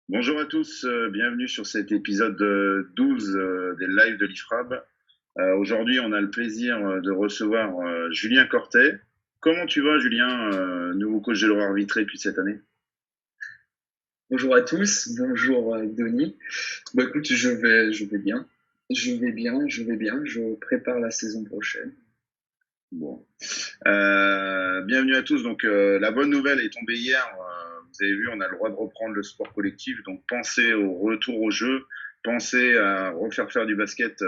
Bonjour à tous, bienvenue sur cet épisode 12 des lives de l'IFRAB. Aujourd'hui, on a le plaisir de recevoir Julien Cortet. Comment tu vas, Julien, nouveau coach de l'Aurore Vitré depuis cette année? Bonjour à tous, bonjour Denis. Bah écoute, je vais bien. Je prépare la saison prochaine. Bon. Bienvenue à tous. Donc, la bonne nouvelle est tombée hier. Vous avez vu, on a le droit de reprendre le sport collectif. Donc, pensez au retour au jeu. Pensez à refaire faire du basket.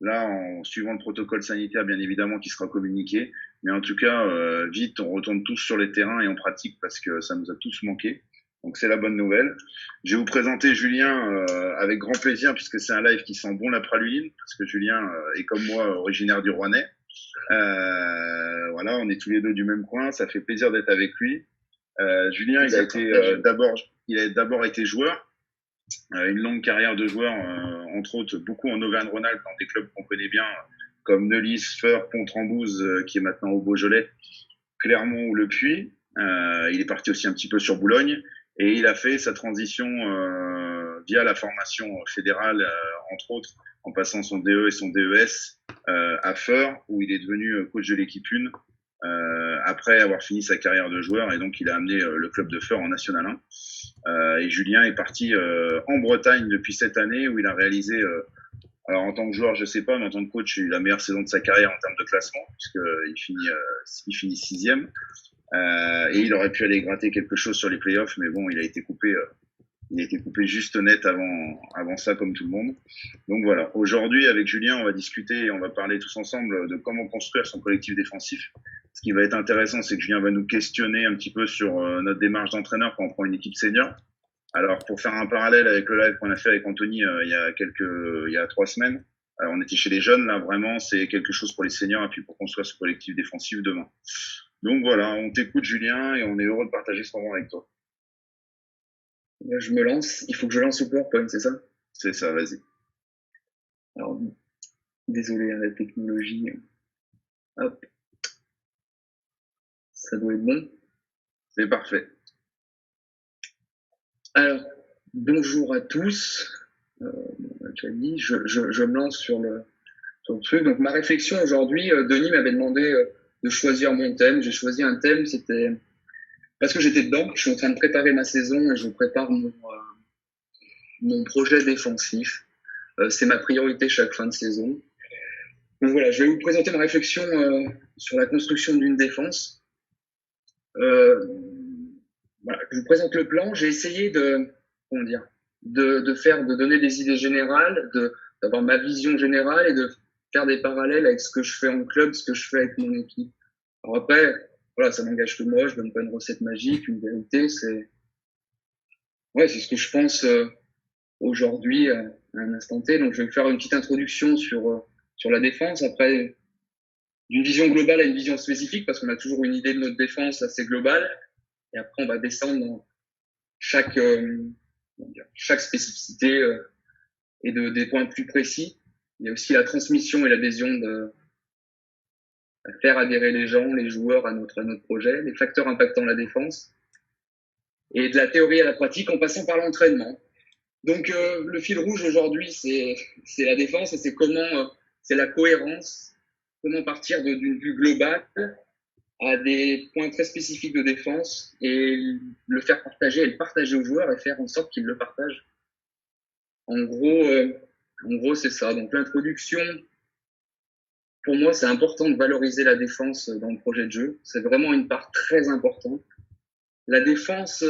Là, en suivant le protocole sanitaire, bien évidemment, qui sera communiqué. Mais en tout cas, vite, on retourne tous sur les terrains et on pratique parce que ça nous a tous manqué. Donc, c'est la bonne nouvelle. Je vais vous présenter Julien avec grand plaisir puisque c'est un live qui sent bon la praluline parce que Julien est comme moi originaire du Rouennais. Voilà, on est tous les deux du même coin, ça fait plaisir d'être avec lui. Julien, il a d'abord été joueur, une longue carrière de joueur, entre autres beaucoup en Auvergne-Rhône-Alpes dans des clubs qu'on connaît bien, comme Neuilly, Feur, Pont-Rambouze, qui est maintenant au Beaujolais, Clermont ou Le Puy. Il est parti aussi un petit peu sur Boulogne et il a fait sa transition via la formation fédérale, entre autres, en passant son DE et son DES à Feur, où il est devenu coach de l'équipe 1 après avoir fini sa carrière de joueur, et donc il a amené le club de Feur en National 1. Et Julien est parti en Bretagne depuis cette année, où il a réalisé alors en tant que joueur, je sais pas, mais en tant que coach, il a eu la meilleure saison de sa carrière en termes de classement, puisqu'il finit sixième. Et il aurait pu aller gratter quelque chose sur les playoffs, mais bon, il a été coupé juste net avant ça, comme tout le monde. Donc voilà. Aujourd'hui, avec Julien, on va discuter et on va parler tous ensemble de comment construire son collectif défensif. Ce qui va être intéressant, c'est que Julien va nous questionner un petit peu sur notre démarche d'entraîneur quand on prend une équipe senior. Alors, pour faire un parallèle avec le live qu'on a fait avec Anthony il y a 3 semaines, on était chez les jeunes, là, vraiment, c'est quelque chose pour les seniors et puis pour construire ce collectif défensif demain. Donc voilà, on t'écoute, Julien, et on est heureux de partager ce moment avec toi. Là, je me lance. Il faut que je lance le PowerPoint, c'est ça? C'est ça, vas-y. Alors, désolé, la technologie. Hop, ça doit être bon. C'est parfait. Alors, bonjour à tous. Tu as dit, je me lance sur le truc. Donc, ma réflexion aujourd'hui, Denis m'avait demandé de choisir mon thème. J'ai choisi un thème, c'était parce que j'étais dedans. Je suis en train de préparer ma saison et je prépare mon projet défensif. C'est ma priorité chaque fin de saison. Donc voilà, je vais vous présenter ma réflexion sur la construction d'une défense. Euh, voilà, je vous présente le plan. J'ai essayé comment dire, de donner des idées générales, d'avoir ma vision générale et de faire des parallèles avec ce que je fais en club, ce que je fais avec mon équipe. Alors après, voilà, ça n'engage que moi. Je donne pas une recette magique, une vérité. C'est ce que je pense aujourd'hui à un instant T. Donc je vais vous faire une petite introduction sur la défense. Après, d'une vision globale à une vision spécifique, parce qu'on a toujours une idée de notre défense assez globale. Et après, on va descendre dans chaque, chaque spécificité et des points plus précis. Il y a aussi la transmission et l'adhésion à faire adhérer les gens, les joueurs à notre projet, les facteurs impactant la défense, et de la théorie à la pratique en passant par l'entraînement. Donc le fil rouge aujourd'hui, c'est la défense et c'est la cohérence, comment partir d'une vue globale à des points très spécifiques de défense et le faire partager et le partager aux joueurs et faire en sorte qu'ils le partagent. En gros, euh, en gros c'est ça. Donc l'introduction, pour moi, c'est important de valoriser la défense dans le projet de jeu. C'est vraiment une part très importante. La défense,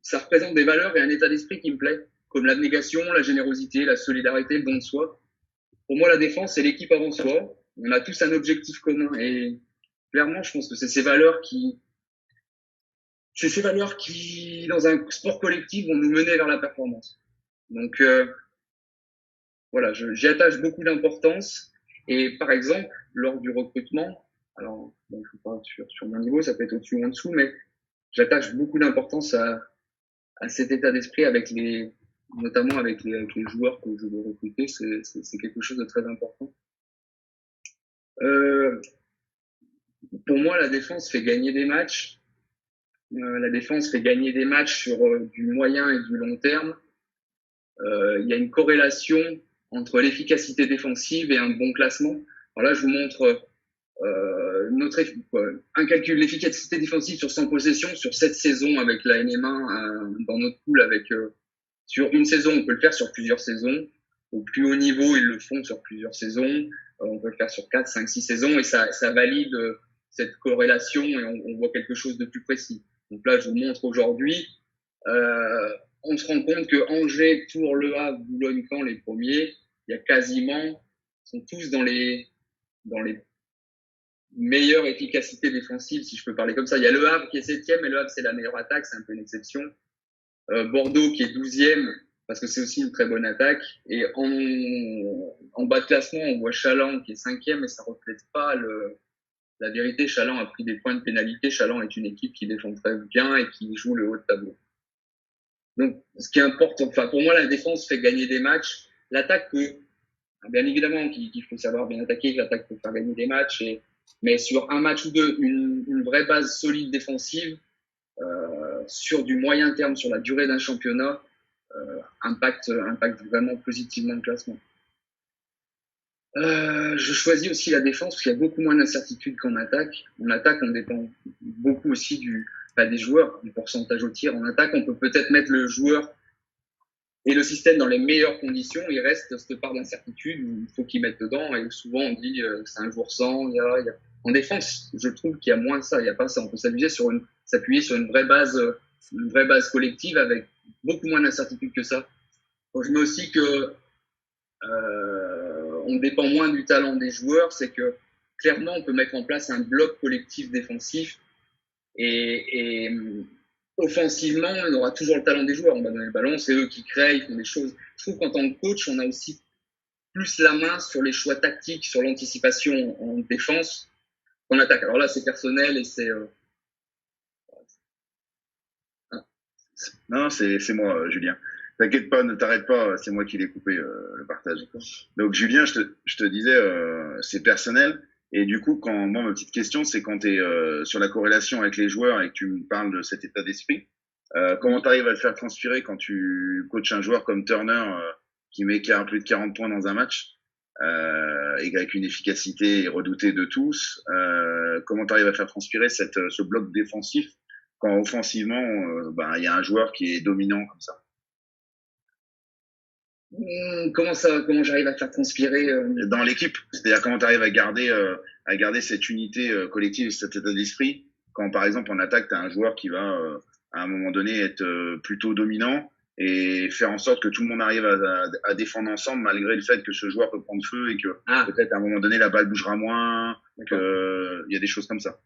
ça représente des valeurs et un état d'esprit qui me plaît, comme l'abnégation, la générosité, la solidarité, le don de soi. Pour moi, la défense, c'est l'équipe avant soi. On a tous un objectif commun et clairement, je pense que c'est ces valeurs qui, dans un sport collectif, vont nous mener vers la performance. Donc voilà, j'y attache beaucoup d'importance. Et par exemple, lors du recrutement, alors bon, je parle sur mon niveau, ça peut être au-dessus ou en dessous, mais j'attache beaucoup d'importance à cet état d'esprit notamment avec les joueurs que je veux recruter. C'est quelque chose de très important. Euh, pour moi, la défense fait gagner des matchs, la défense fait gagner des matchs sur du moyen et du long terme, il y a une corrélation entre l'efficacité défensive et un bon classement. Alors là, je vous montre un calcul, l'efficacité défensive sur 100 possessions sur 7 saisons avec la NM1 dans notre pool. Sur une saison, on peut le faire sur plusieurs saisons. Au plus haut niveau, ils le font sur plusieurs saisons. On peut le faire sur 4, 5, 6 saisons et ça valide cette corrélation et on voit quelque chose de plus précis. Donc là, je vous montre aujourd'hui. On se rend compte que Angers, Tours, Le Havre, Boulogne-Caen, les premiers, il y a quasiment, sont tous dans les meilleure efficacité défensive, si je peux parler comme ça. Il y a Le Havre qui est 7e, et Le Havre, c'est la meilleure attaque, c'est un peu une exception. Bordeaux qui est 12e, parce que c'est aussi une très bonne attaque. Et en bas de classement, on voit Chaland qui est 5e, et ça reflète pas la vérité. Chaland a pris des points de pénalité. Chaland est une équipe qui défend très bien et qui joue le haut de tableau. Donc, ce qui importe, enfin, pour moi, la défense fait gagner des matchs. L'attaque peut, bien évidemment, qu'il faut savoir bien attaquer, l'attaque peut faire gagner des matchs, mais sur un match ou deux, une vraie base solide défensive, sur du moyen terme, sur la durée d'un championnat, impacte vraiment positivement le classement. Je choisis aussi la défense parce qu'il y a beaucoup moins d'incertitudes qu'en attaque. En attaque, on dépend beaucoup aussi des joueurs, du pourcentage au tir. En attaque, on peut peut-être mettre le joueur et le système dans les meilleures conditions. Il reste cette part d'incertitude où il faut qu'il mette dedans. Et souvent, on dit c'est un jour sans. En défense, je trouve qu'il y a moins de ça. Il n'y a pas ça. On peut s'appuyer sur une vraie base collective avec beaucoup moins d'incertitude que ça. Donc, je mets aussi que on dépend moins du talent des joueurs. C'est que clairement, on peut mettre en place un bloc collectif défensif et offensivement, on aura toujours le talent des joueurs. On va donner le ballon, c'est eux qui créent, ils font des choses. Je trouve qu'en tant que coach, on a aussi plus la main sur les choix tactiques, sur l'anticipation en défense qu'en attaque. Alors là, c'est personnel et c'est. Non, c'est moi, Julien. T'inquiète pas, ne t'arrête pas, c'est moi qui l'ai coupé le partage. Donc Julien, je te disais, c'est personnel. Et du coup, ma petite question, c'est quand tu es sur la corrélation avec les joueurs et que tu me parles de cet état d'esprit, comment tu arrives à le faire transpirer quand tu coaches un joueur comme Turner qui met plus de 40 points dans un match et avec une efficacité redoutée de tous, comment tu arrives à faire transpirer ce bloc défensif quand offensivement, il y a un joueur qui est dominant comme ça? Comment j'arrive à faire transpirer dans l'équipe, c'est-à-dire comment tu arrives à garder cette unité collective, cet état d'esprit quand par exemple en attaque tu as un joueur qui va à un moment donné être plutôt dominant et faire en sorte que tout le monde arrive à défendre ensemble malgré le fait que ce joueur peut prendre feu et que peut-être à un moment donné la balle bougera moins, il y a des choses comme ça.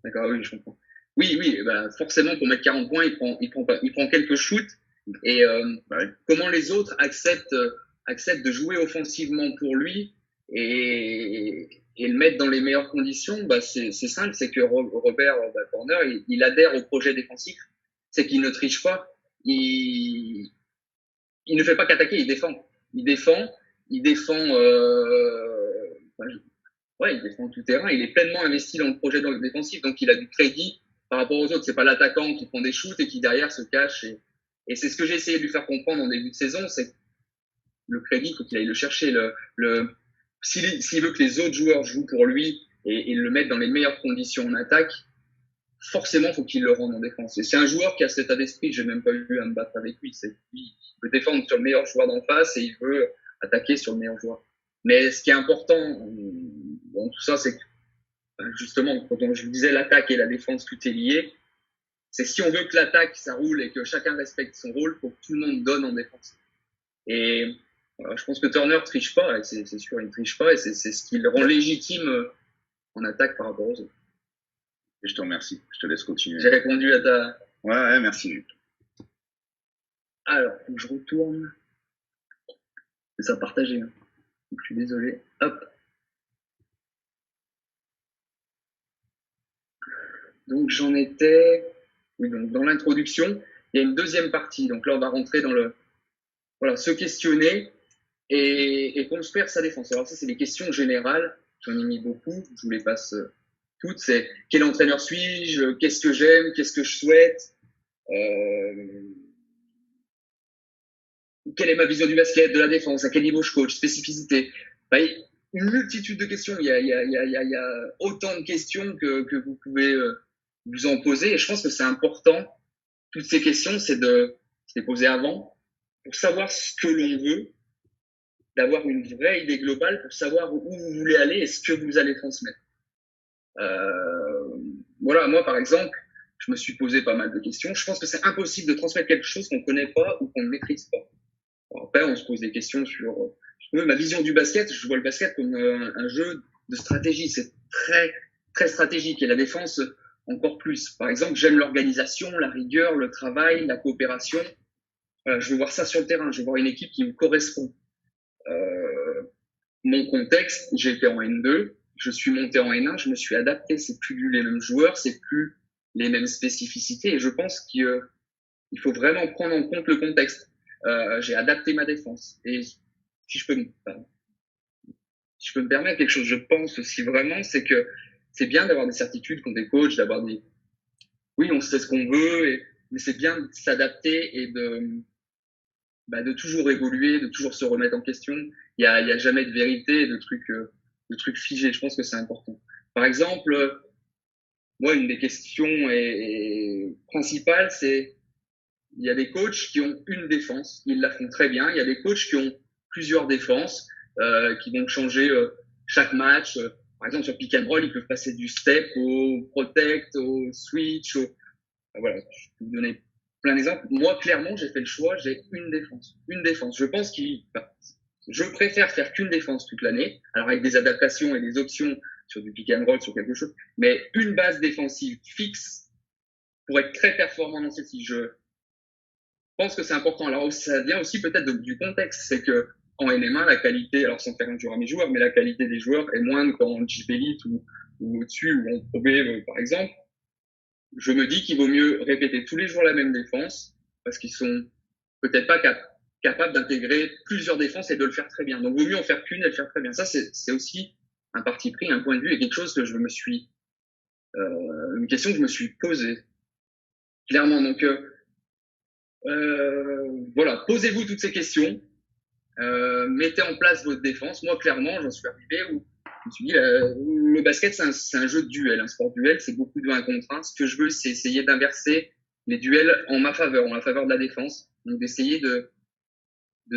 D'accord, oui, je comprends. Oui, forcément pour mettre 40 points, il prend quelques shoots. Et comment les autres acceptent de jouer offensivement pour lui et le mettre dans les meilleures conditions, c'est simple, c'est que Robert Turner, il adhère au projet défensif, c'est qu'il ne triche pas, il ne fait pas qu'attaquer, il défend il défend tout terrain, il est pleinement investi dans le projet défensif, donc il a du crédit par rapport aux autres. C'est pas l'attaquant qui prend des shoots et qui derrière se cache et c'est ce que j'ai essayé de lui faire comprendre en début de saison, c'est que le crédit, il faut qu'il aille le chercher. S'il veut que les autres joueurs jouent pour lui et le mettre dans les meilleures conditions en attaque, forcément, il faut qu'il le rende en défense. Et c'est un joueur qui a cet état d'esprit, j'ai même pas eu à me battre avec lui. Il veut défendre sur le meilleur joueur d'en face et il veut attaquer sur le meilleur joueur. Mais ce qui est important dans tout ça, c'est que justement, quand je vous disais l'attaque et la défense, tout est lié. C'est si on veut que l'attaque, ça roule et que chacun respecte son rôle, il faut que tout le monde donne en défense. Et je pense que Turner triche pas, c'est sûr, il triche pas, et c'est ce qui le rend légitime en attaque par rapport aux autres. Et je te remercie, je te laisse continuer. J'ai répondu à ta... Ouais, merci. Alors, faut que je retourne. C'est ça, partagé. Hein. Je suis désolé. Hop. Donc j'en étais... Oui, donc dans l'introduction, il y a une deuxième partie. Donc là, on va rentrer dans se questionner et construire sa défense. Alors ça, c'est des questions générales. J'en ai mis beaucoup. Je vous les passe foot, c'est quel entraîneur suis-je, qu'est-ce que j'aime, qu'est-ce que je souhaite, quelle est ma vision du basket, de la défense, à quel niveau je coach, spécificité. Enfin, une multitude de questions. Il y a autant de questions que vous pouvez vous en poser. Et je pense que c'est important, toutes ces questions, c'est de se les poser avant pour savoir ce que l'on veut, d'avoir une vraie idée globale pour savoir où vous voulez aller et ce que vous allez transmettre. Voilà, moi par exemple, je me suis posé pas mal de questions. Je pense que c'est impossible de transmettre quelque chose qu'on ne connaît pas ou qu'on ne maîtrise pas. Alors après, on se pose des questions sur ma vision du basket. Je vois le basket comme un jeu de stratégie. C'est très, très stratégique et la défense encore plus. Par exemple, j'aime l'organisation, la rigueur, le travail, la coopération. Je veux voir ça sur le terrain. Je veux voir une équipe qui me correspond. Mon contexte, j'étais en N2, je suis monté en N1, je me suis adapté. C'est plus les mêmes joueurs, c'est plus les mêmes spécificités. Et je pense qu'il faut vraiment prendre en compte le contexte. J'ai adapté ma défense. Et si je peux me permettre quelque chose, je pense aussi vraiment, c'est que c'est bien d'avoir des certitudes quand t'es coach, d'avoir des, oui, on sait ce qu'on veut, mais c'est bien de s'adapter et de toujours évoluer, de toujours se remettre en question. Il y a jamais de vérité, de trucs figés. Je pense que c'est important. Par exemple, moi, une des questions principales, c'est il y a des coachs qui ont une défense, ils la font très bien. Il y a des coachs qui ont plusieurs défenses, qui vont changer chaque match. Par exemple, sur pick and roll, ils peuvent passer du step au protect, au switch. Voilà, je peux vous donner plein d'exemples. Moi, clairement, j'ai fait le choix, j'ai une défense. Une défense. Je pense je préfère faire qu'une défense toute l'année, alors avec des adaptations et des options sur du pick and roll, sur quelque chose, mais une base défensive fixe pour être très performant dans celle-ci. Je pense que c'est important. Alors, ça vient aussi peut-être du contexte. C'est que en NM1, la qualité, alors sans faire injure à mes joueurs, mais la qualité des joueurs est moindre qu'en JP Elite ou au-dessus, ou en Pro B, par exemple. Je me dis qu'il vaut mieux répéter tous les jours la même défense parce qu'ils sont peut-être pas capables d'intégrer plusieurs défenses et de le faire très bien. Donc, il vaut mieux en faire qu'une et le faire très bien. Ça, c'est aussi un parti pris, un point de vue et quelque chose que une question que je me suis posée. Clairement. Donc, voilà. Posez-vous toutes ces questions. Mettez en place votre défense. Moi, clairement, j'en suis arrivé où je me suis dit, le basket, c'est un jeu de duel, un sport duel, c'est beaucoup de 1 contre 1. Ce que je veux, c'est essayer d'inverser les duels en ma faveur, en la faveur de la défense. Donc, d'essayer de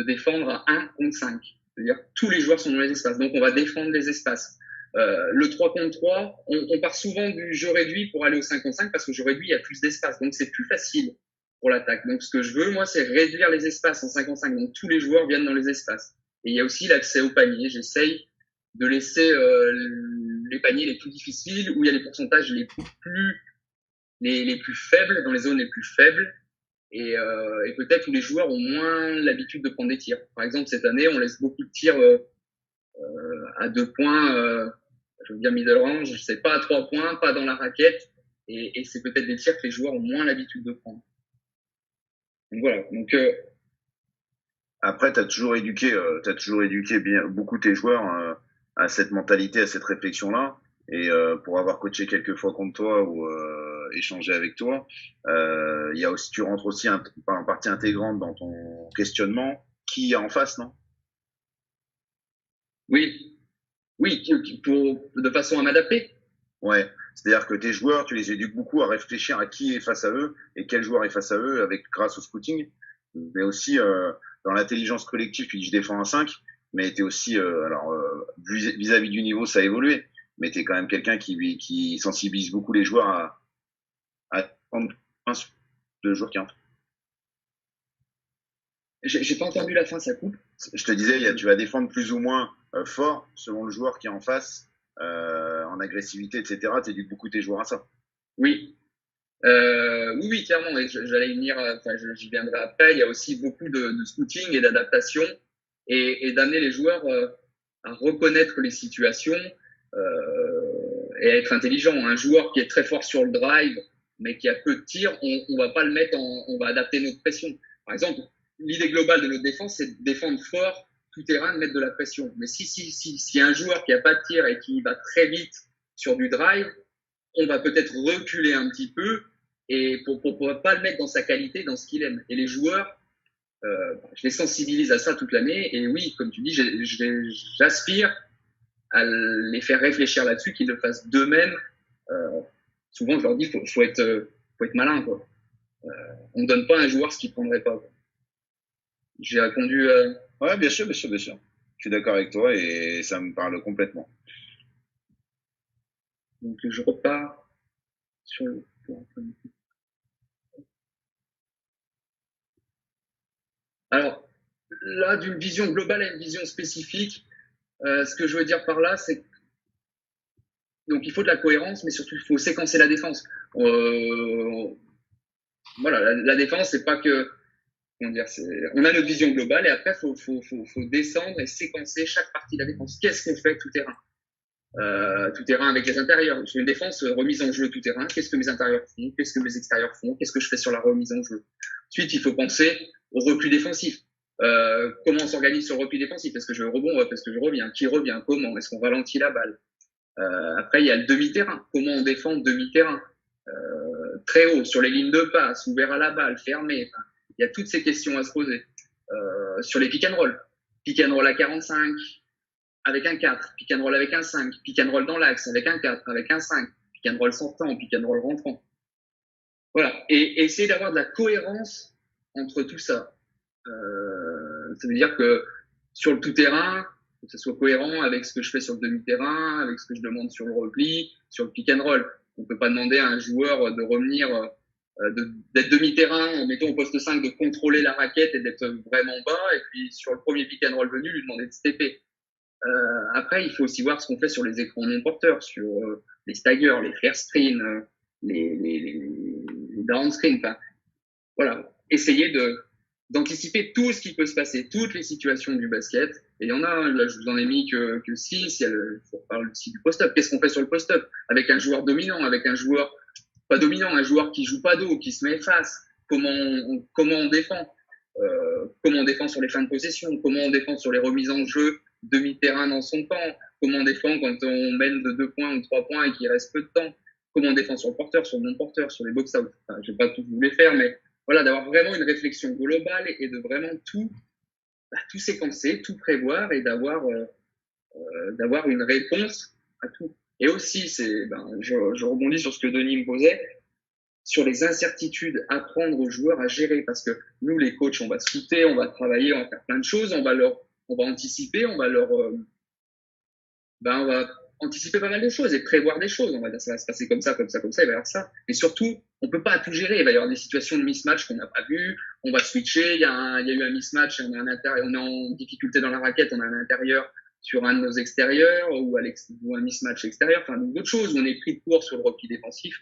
défendre à 1 contre 5. C'est-à-dire que tous les joueurs sont dans les espaces. Donc, on va défendre les espaces. Le 3 contre 3, on part souvent du jeu réduit pour aller au 5 contre 5 parce que jeu réduit, il y a plus d'espace. Donc, c'est plus facile pour l'attaque. Donc, ce que je veux, moi, c'est réduire les espaces en 5 contre 5. Donc, tous les joueurs viennent dans les espaces. Et il y a aussi l'accès au panier. J'essaye de laisser les paniers les plus difficiles, où il y a les pourcentages les plus faibles, dans les zones les plus faibles, et peut-être où les joueurs ont moins l'habitude de prendre des tirs. Par exemple, cette année, on laisse beaucoup de tirs à 2 points, je veux dire middle range, je sais pas, à 3 points, pas dans la raquette, et c'est peut-être des tirs que les joueurs ont moins l'habitude de prendre. Donc voilà. Donc après, t'as toujours éduqué bien beaucoup tes joueurs à cette mentalité, à cette réflexion-là. Et pour avoir coaché quelques fois contre toi ou échangé avec toi, il y a aussi, tu rentres aussi en partie intégrante dans ton questionnement qui est en face, non? Oui, de façon à m'adapter. Ouais, c'est-à-dire que tes joueurs, tu les éduques beaucoup à réfléchir à qui est face à eux et quel joueur est face à eux grâce au scouting, mais aussi dans l'intelligence collective, tu dis je défends un 5, mais t'es aussi, vis-à-vis du niveau, ça a évolué, mais t'es quand même quelqu'un qui sensibilise beaucoup les joueurs à prendre un de joueurs qui entrent. J'ai pas entendu la fin, ça coupe. Je te disais, tu vas défendre plus ou moins fort selon le joueur qui est en face, en agressivité, etc. T'éduques beaucoup tes joueurs à ça. Oui. Oui, clairement. Et j'allais y venir, j'y viendrai après. Il y a aussi beaucoup de scouting et d'adaptation et d'amener les joueurs à reconnaître les situations et à être intelligent. Un joueur qui est très fort sur le drive, mais qui a peu de tirs, on va pas le mettre on va adapter notre pression. Par exemple, l'idée globale de notre défense, c'est de défendre fort tout terrain, de mettre de la pression. Mais si y a un joueur qui a pas de tir et qui va très vite sur du drive, on va peut-être reculer un petit peu et pour pas le mettre dans sa qualité, dans ce qu'il aime. Et les joueurs, je les sensibilise à ça toute l'année. Et oui, comme tu dis, j'aspire à les faire réfléchir là-dessus, qu'ils le fassent d'eux-mêmes. Souvent, je leur dis, faut être malin, quoi. On ne donne pas à un joueur ce qu'il prendrait pas, quoi. J'ai répondu. Ouais, bien sûr, bien sûr, bien sûr. Je suis d'accord avec toi et ça me parle complètement. Donc, je repars sur le. Alors, là, d'une vision globale à une vision spécifique, ce que je veux dire par là, c'est donc il faut de la cohérence, mais surtout il faut séquencer la défense. Voilà, la défense, c'est pas que, comment dire, on a notre vision globale et après faut descendre et séquencer chaque partie de la défense. Qu'est-ce qu'on fait tout terrain? Tout terrain avec les intérieurs. Sur une défense, remise en jeu tout terrain. Qu'est-ce que mes intérieurs font? Qu'est-ce que mes extérieurs font? Qu'est-ce que je fais sur la remise en jeu? Ensuite, il faut penser au repli défensif. Comment on s'organise sur le repli défensif? Est-ce que je rebondis? Est-ce que je reviens? Qui revient? Comment? Est-ce qu'on ralentit la balle? Après, il y a le demi-terrain. Comment on défend le demi-terrain? Très haut, sur les lignes de passe, ouvert à la balle, fermé. Enfin, il y a toutes ces questions à se poser. Sur les pick and roll. Pick and roll à 45, avec un 4, pick and roll avec un 5, pick and roll dans l'axe avec un 4, avec un 5, pick and roll sortant, pick and roll rentrant. Voilà. Et essayer d'avoir de la cohérence entre tout ça. Ça veut dire que sur le tout-terrain, que ce soit cohérent avec ce que je fais sur le demi-terrain, avec ce que je demande sur le repli, sur le pick and roll. On peut pas demander à un joueur de revenir, d'être demi-terrain, mettons au poste 5, de contrôler la raquette et d'être vraiment bas, et puis sur le premier pick and roll venu, lui demander de stepper. Après, il faut aussi voir ce qu'on fait sur les écrans non porteurs, sur les staggers, les flare screens, les down screens. Enfin, voilà, essayer d'anticiper tout ce qui peut se passer, toutes les situations du basket. Et il y en a, là, je vous en ai mis que 6. Il faut parler aussi du post-up. Qu'est-ce qu'on fait sur le post-up? Avec un joueur dominant, avec un joueur pas dominant, un joueur qui joue pas dos, qui se met face. Comment on défend? Comment on défend sur les fins de possession? Comment on défend sur les remises en jeu demi-terrain dans son camp? Comment on défend quand on mène de 2 points ou 3 points et qu'il reste peu de temps? Comment on défend sur le porteur, sur le non-porteur, sur les box-out? Enfin, je vais pas tout vous les faire, mais voilà, d'avoir vraiment une réflexion globale et de vraiment tout séquencer, tout prévoir et d'avoir une réponse à tout. Et aussi, je rebondis sur ce que Denis me posait, sur les incertitudes, apprendre aux joueurs à gérer, parce que nous, les coachs, on va scouter, on va travailler, on va faire plein de choses, on va anticiper, on va anticiper pas mal de choses et prévoir des choses. On va dire ça va se passer comme ça, comme ça, comme ça, il va y avoir ça. Et surtout, on peut pas tout gérer. Il va y avoir des situations de mismatch qu'on n'a pas vues. On va switcher. Il y a eu un mismatch et on est en difficulté dans la raquette. On a un intérieur sur un de nos extérieurs ou un mismatch extérieur. Enfin, d'autres choses où on est pris de court sur le repli défensif.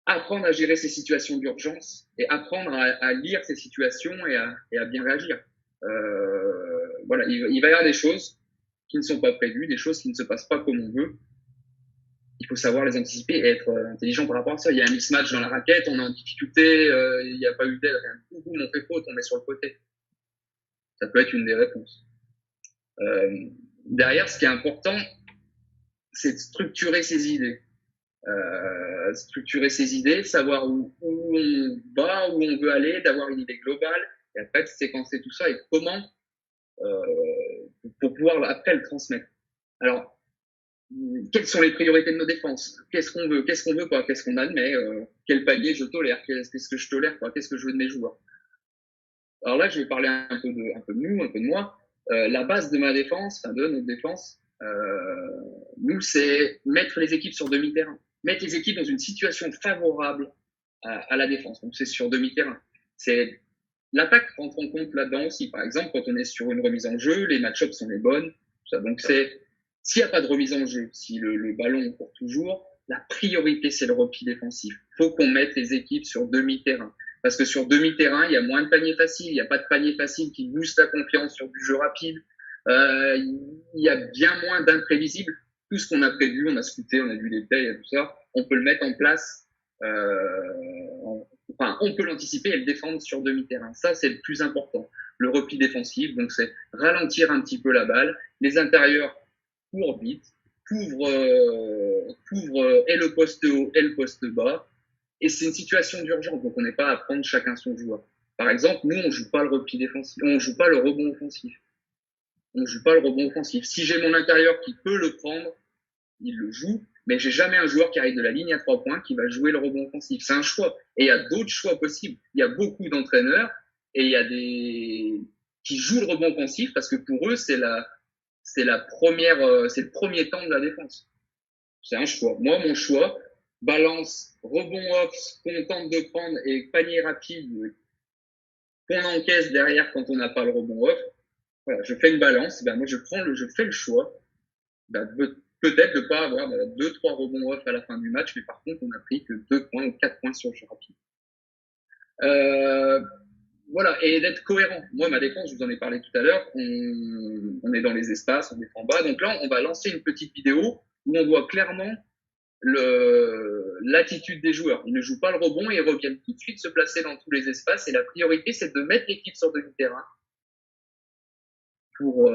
Apprendre à gérer ces situations d'urgence et apprendre à lire ces situations et à bien réagir. Voilà, il va y avoir des choses qui ne sont pas prévues, des choses qui ne se passent pas comme on veut. Il faut savoir les anticiper et être intelligent par rapport à ça. Il y a un mismatch dans la raquette, on est en difficulté, il n'y a pas eu d'aide, rien du tout, on fait faute, on est sur le côté. Ça peut être une des réponses. Derrière, ce qui est important, c'est de structurer ses idées. Savoir où on va, où on veut aller, d'avoir une idée globale, et après de séquencer tout ça et comment pour pouvoir après le transmettre. Alors, quelles sont les priorités de nos défenses? Qu'est-ce qu'on veut pas? Qu'est-ce qu'on admet? Quel palier je tolère? Qu'est-ce que je tolère pas? Qu'est-ce que je veux de mes joueurs? Alors là, je vais parler un peu de nous, un peu de moi. La base de ma défense, enfin de notre défense, nous, c'est mettre les équipes sur demi-terrain. Mettre les équipes dans une situation favorable à la défense. Donc, c'est sur demi-terrain. C'est l'attaque rentre en compte là-dedans aussi. Par exemple, quand on est sur une remise en jeu, les match-ups sont les bonnes. Ça. Donc, s'il n'y a pas de remise en jeu, si le ballon court toujours, la priorité, c'est le repli défensif. Il faut qu'on mette les équipes sur demi-terrain. Parce que sur demi-terrain, il y a moins de paniers faciles. Il n'y a pas de panier facile qui booste la confiance sur du jeu rapide. Il y a bien moins d'imprévisibles. Tout ce qu'on a prévu, on a scouté, on a vu les plays et tout ça, on peut le mettre en place. On peut l'anticiper et le défendre sur demi-terrain. Ça, c'est le plus important. Le repli défensif, donc c'est ralentir un petit peu la balle. Les intérieurs courent vite. couvre et le poste haut et le poste bas. Et c'est une situation d'urgence, donc on n'est pas à prendre chacun son joueur. Par exemple, nous, on joue pas le repli défensif, on joue pas le rebond offensif. On joue pas le rebond offensif. Si j'ai mon intérieur qui peut le prendre, il le joue, mais j'ai jamais un joueur qui arrive de la ligne à 3 points qui va jouer le rebond offensif. C'est un choix. Et il y a d'autres choix possibles. Il y a beaucoup d'entraîneurs et il y a des qui jouent le rebond offensif parce que pour eux, c'est le premier temps de la défense. C'est un choix. Moi, mon choix, balance, rebond off, qu'on tente de prendre et panier rapide qu'on encaisse derrière quand on n'a pas le rebond off. Voilà, je fais une balance. Ben, moi, je fais le choix. Ben, peut-être de ne pas avoir 2-3 rebonds off à la fin du match, mais par contre, on n'a pris que 2 points ou 4 points sur le jeu rapide. Voilà, et d'être cohérent. Moi, ma défense, je vous en ai parlé tout à l'heure, on est dans les espaces, on défend bas. Donc là, on va lancer une petite vidéo où on voit clairement l'attitude des joueurs. Ils ne jouent pas le rebond et ils reviennent tout de suite se placer dans tous les espaces. Et la priorité, c'est de mettre l'équipe sur demi-terrain pour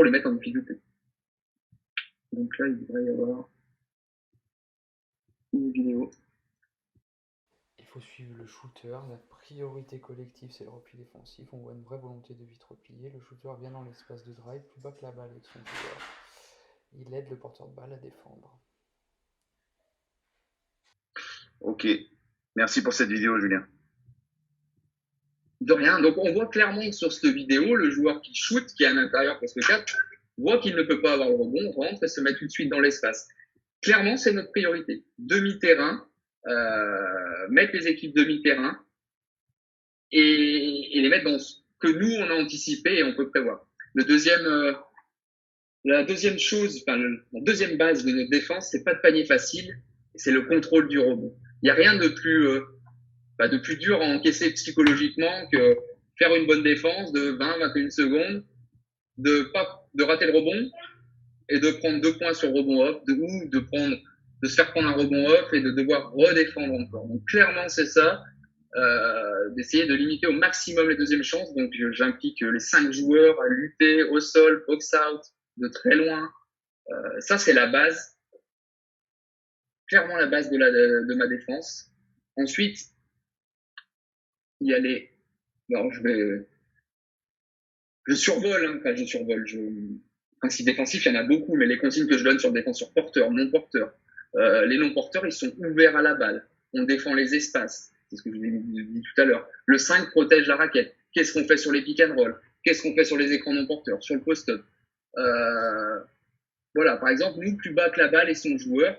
les mettre en difficulté. Donc là, il devrait y avoir une vidéo. Il faut suivre le shooter. La priorité collective, c'est le repli défensif. On voit une vraie volonté de vite replier. Le shooter vient dans l'espace de drive, plus bas que la balle avec son joueur. Il aide le porteur de balle à défendre. Ok. Merci pour cette vidéo, Julien. De rien. Donc, on voit clairement sur cette vidéo, le joueur qui shoot, qui est à l'intérieur poste 4, voit qu'il ne peut pas avoir le rebond, rentre et se met tout de suite dans l'espace. Clairement, c'est notre priorité. Demi-terrain, mettre les équipes demi-terrain et les mettre dans ce que nous, on a anticipé et on peut prévoir. La deuxième chose, la deuxième base de notre défense, c'est pas de panier facile, c'est le contrôle du rebond. Il n'y a rien de plus dur à encaisser psychologiquement que faire une bonne défense de 20-21 secondes, de rater le rebond et de prendre 2 points sur le rebond off, ou de se faire prendre un rebond off et de devoir redéfendre encore. Donc clairement, c'est ça, d'essayer de limiter au maximum les deuxièmes chances. Donc j'implique les 5 joueurs à lutter au sol, box-out, de très loin. Ça, c'est la base, clairement la base de ma défense. Ensuite, il y a les... Alors, je survole. Principe défensif, il y en a beaucoup, mais les consignes que je donne sur défense sur porteur, non-porteur. Les non-porteurs, ils sont ouverts à la balle. On défend les espaces. C'est ce que je vous ai dit tout à l'heure. Le 5 protège la raquette. Qu'est-ce qu'on fait sur les pick and roll? Qu'est-ce qu'on fait sur les écrans non-porteurs? Sur le post-up? Voilà, par exemple, nous, plus bas que la balle et son joueur.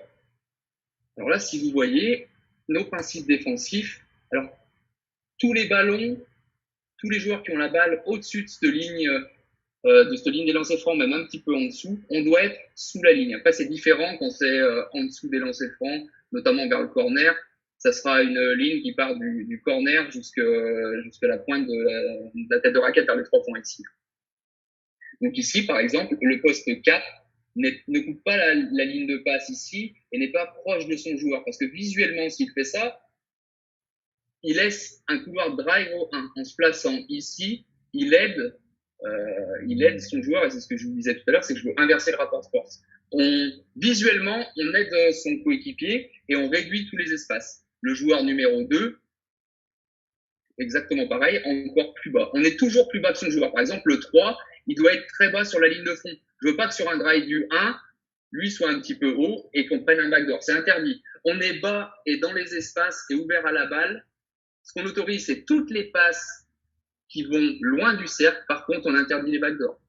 Alors là, si vous voyez, nos principes défensifs, alors, tous les ballons, tous les joueurs qui ont la balle au-dessus de cette ligne des lancers francs, même un petit peu en dessous, on doit être sous la ligne. Après, c'est différent quand c'est en dessous des lancers francs, notamment vers le corner. Ça sera une ligne qui part du corner jusqu'à la pointe de la tête de raquette vers les 3 points ici. Donc ici, par exemple, le poste 4 ne coupe pas la ligne de passe ici et n'est pas proche de son joueur. Parce que visuellement, s'il fait ça, il laisse un couloir de drive au 1. En se plaçant ici, il aide son joueur, et c'est ce que je vous disais tout à l'heure, c'est que je veux inverser le rapport de force. Visuellement, on aide son coéquipier et on réduit tous les espaces. Le joueur numéro 2, exactement pareil, encore plus bas. On est toujours plus bas que son joueur. Par exemple, le 3, il doit être très bas sur la ligne de fond. Je veux pas que sur un drive du 1, lui soit un petit peu haut et qu'on prenne un backdoor. C'est interdit. On est bas et dans les espaces et ouvert à la balle. Ce qu'on autorise, c'est toutes les passes qui vont loin du cercle. Par contre, on interdit les backdoors.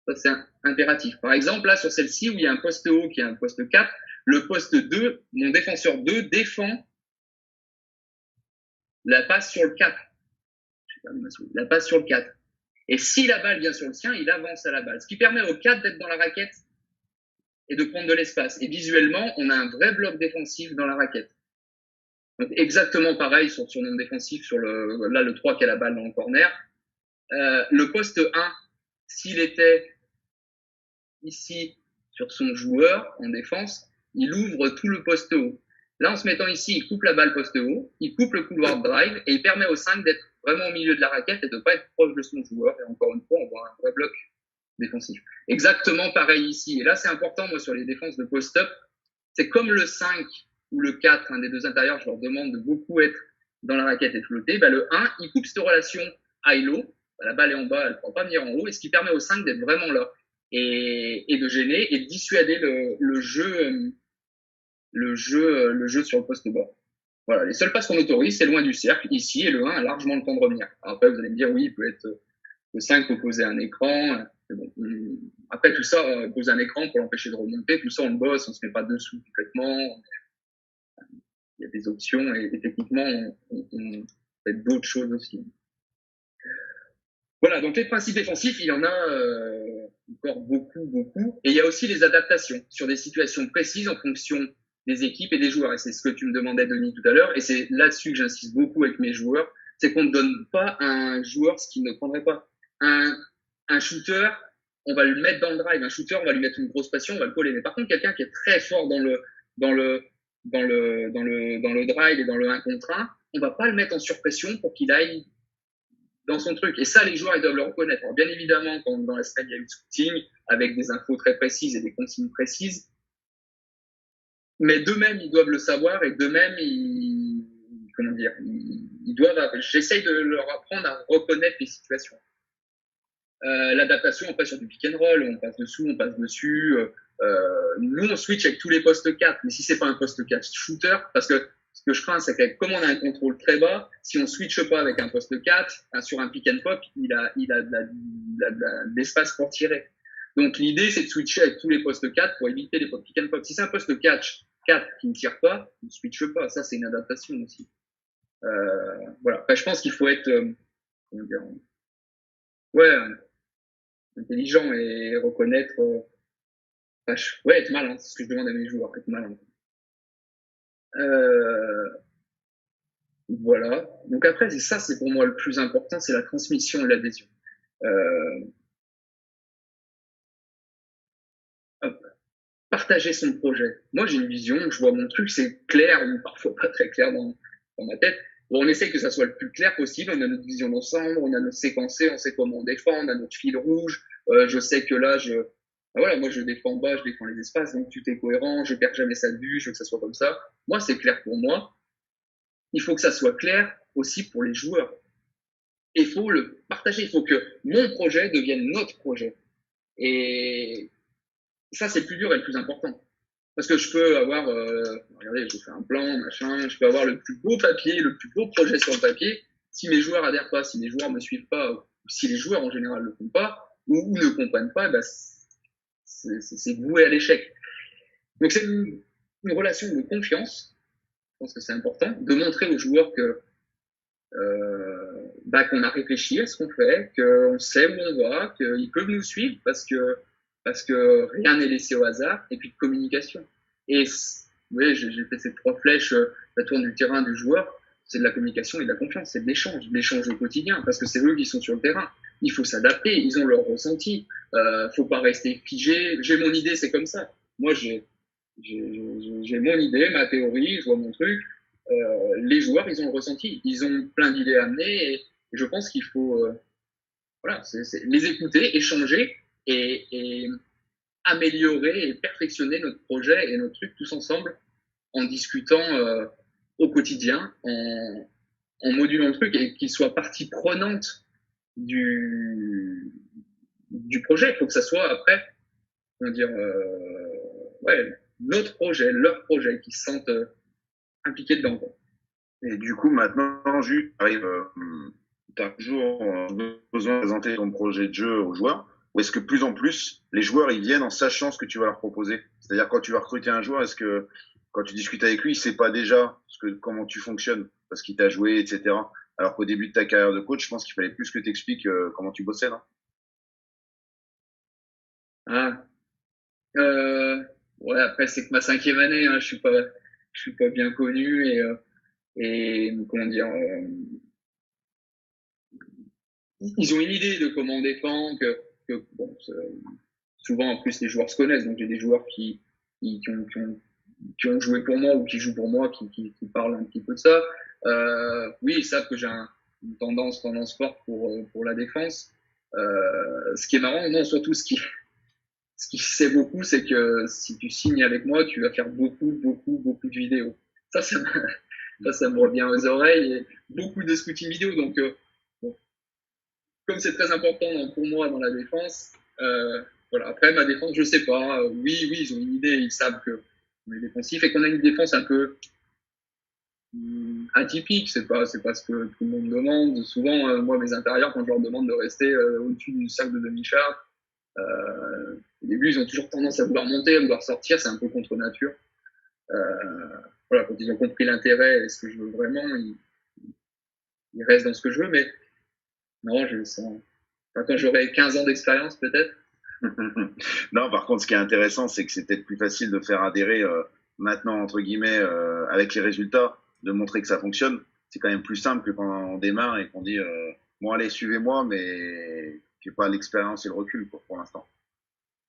Ça, c'est impératif. Par exemple, là, sur celle-ci, où il y a un poste haut qui est un poste 4, le poste 2, mon défenseur 2 défend la passe sur le 4. La passe sur le 4. Et si la balle vient sur le sien, il avance à la balle. Ce qui permet au 4 d'être dans la raquette et de prendre de l'espace. Et visuellement, on a un vrai bloc défensif dans la raquette. Donc exactement pareil sur son nom défensif, sur le 3 qui a la balle dans le corner. Le poste 1, s'il était ici sur son joueur en défense, il ouvre tout le poste haut. Là, en se mettant ici, il coupe la balle poste haut, il coupe le couloir de drive et il permet au 5 d'être vraiment au milieu de la raquette et de ne pas être proche de son joueur. Et encore une fois, on voit un vrai bloc défensif. Exactement pareil ici. Et là, c'est important, moi, sur les défenses de post-up. C'est comme le 5 ou le 4, un des deux intérieurs, je leur demande de beaucoup être dans la raquette et flotter. Bah, le 1, il coupe cette relation high-low. Bah, la balle est en bas, elle ne pourra pas venir en haut. Et ce qui permet au 5 d'être vraiment là et de gêner et de dissuader le jeu sur le poste bas. Voilà, les seules passes qu'on autorise, c'est loin du cercle, ici, et le 1 a largement le temps de revenir. Alors après, vous allez me dire, oui, il peut être le 5 peut poser un écran. Bon, après, tout ça, poser un écran pour l'empêcher de remonter, tout ça, on le bosse, on se met pas dessous complètement. Il y a des options et techniquement, on fait d'autres choses aussi. Voilà, donc les principes défensifs, il y en a encore beaucoup. Et il y a aussi les adaptations sur des situations précises en fonction des équipes et des joueurs. Et c'est ce que tu me demandais, Denis, tout à l'heure. Et c'est là-dessus que j'insiste beaucoup avec mes joueurs. C'est qu'on ne donne pas à un joueur ce qu'il ne prendrait pas. Un shooter, on va le mettre dans le drive. Un shooter, on va lui mettre une grosse passion, on va le coller. Mais par contre, quelqu'un qui est très fort dans le drive et dans le 1 contre 1, on va pas le mettre en surpression pour qu'il aille dans son truc. Et ça, les joueurs, ils doivent le reconnaître. Alors, bien évidemment, quand dans la semaine, il y a eu le scouting avec des infos très précises et des consignes précises. Mais d'eux-mêmes, ils doivent le savoir et d'eux-mêmes, ils doivent, j'essaye de leur apprendre à reconnaître les situations. L'adaptation, on passe sur du pick and roll, on passe dessous, on passe dessus. Nous, on switch avec tous les postes 4, mais si c'est pas un poste 4 shooter, parce que ce que je crains, c'est que comme on a un contrôle très bas, si on switche pas avec un poste 4, sur un pick and pop, il a de l'espace pour tirer. Donc l'idée, c'est de switcher avec tous les postes 4 pour éviter les pick and pop. Si c'est un poste 4 qui ne tire pas, on ne switche pas. Ça, c'est une adaptation aussi. Voilà. Enfin, je pense qu'il faut être, comment dire, intelligent et reconnaître, être malin. C'est ce que je demande à mes joueurs, être malin. Voilà. Donc après, c'est pour moi le plus important, c'est la transmission et l'adhésion. Partager son projet. Moi, j'ai une vision, je vois mon truc, c'est clair ou parfois pas très clair dans ma tête. Bon, on essaie que ça soit le plus clair possible. On a notre vision d'ensemble, on a notre séquencé, on sait comment on défend, on a notre fil rouge. Je sais que là, moi, je défends bas, je défends les espaces, donc tout est cohérent, je perds jamais ça de vue, je veux que ça soit comme ça. Moi, c'est clair pour moi. Il faut que ça soit clair aussi pour les joueurs. Il faut le partager. Il faut que mon projet devienne notre projet. Et ça, c'est le plus dur et le plus important. Parce que je peux avoir, regardez, je fais un plan, machin, je peux avoir le plus beau papier, le plus beau projet sur le papier. Si mes joueurs adhèrent pas, si mes joueurs me suivent pas, ou si les joueurs en général le font pas, ou ne comprennent pas, bah, c'est voué à l'échec. Donc c'est une relation de confiance. Je pense que c'est important de montrer aux joueurs que qu'on a réfléchi à ce qu'on fait, qu'on sait où on va, qu'ils peuvent nous suivre parce que rien n'est laissé au hasard, et puis de communication. Et oui, j'ai fait ces 3 flèches, la tourne du terrain du joueur, c'est de la communication et de la confiance, c'est de l'échange au quotidien, parce que c'est eux qui sont sur le terrain. Il faut s'adapter, ils ont leur ressenti, faut pas rester figé. J'ai mon idée, c'est comme ça. Moi, j'ai mon idée, ma théorie, je vois mon truc. Les joueurs, ils ont le ressenti, ils ont plein d'idées à amener, et je pense qu'il faut c'est les écouter, échanger et améliorer et perfectionner notre projet et notre truc tous ensemble en discutant au quotidien, en modulant le truc et qu'il soit partie prenante du projet. Il faut que ça soit après, notre projet, leur projet, qui se sentent impliqués dedans. Et du coup, maintenant, tu as toujours besoin de présenter ton projet de jeu aux joueurs, ou est-ce que plus en plus, les joueurs, ils viennent en sachant ce que tu vas leur proposer? C'est-à-dire, quand tu vas recruter un joueur, est-ce que quand tu discutes avec lui, il sait pas déjà comment tu fonctionnes, parce qu'il t'a joué, etc. Alors qu'au début de ta carrière de coach, je pense qu'il fallait plus que tu expliques comment tu bossais, non? Après, c'est que ma 5e année, hein, je suis pas bien connu et comment dire, ils ont une idée de comment on défend, souvent en plus les joueurs se connaissent, donc j'ai des joueurs qui ont joué pour moi ou qui jouent pour moi, qui parlent un petit peu de ça. Oui, ils savent que j'ai une tendance forte pour la défense. Ce qui est marrant, non, surtout ce qui sait beaucoup, c'est que si tu signes avec moi, tu vas faire beaucoup de vidéos. Ça me revient aux oreilles et beaucoup de scouting vidéo. Donc, bon, comme c'est très important pour moi dans la défense, voilà. Après, ma défense, je sais pas. Oui, ils ont une idée, ils savent que on est défensif et qu'on a une défense un peu atypique. C'est pas ce que tout le monde demande. Souvent, moi, mes intérieurs, quand je leur demande de rester au-dessus du cercle de demi-charge, au début, ils ont toujours tendance à vouloir monter, à vouloir sortir. C'est un peu contre nature. Voilà, quand ils ont compris l'intérêt et ce que je veux vraiment, ils restent dans ce que je veux. Mais non, je sens. Enfin, quand j'aurai 15 ans d'expérience, peut-être. Non, par contre, ce qui est intéressant, c'est que c'est peut-être plus facile de faire adhérer maintenant, entre guillemets, avec les résultats, de montrer que ça fonctionne. C'est quand même plus simple que quand on démarre et qu'on dit bon, allez, suivez-moi, mais j'ai pas l'expérience et le recul pour l'instant.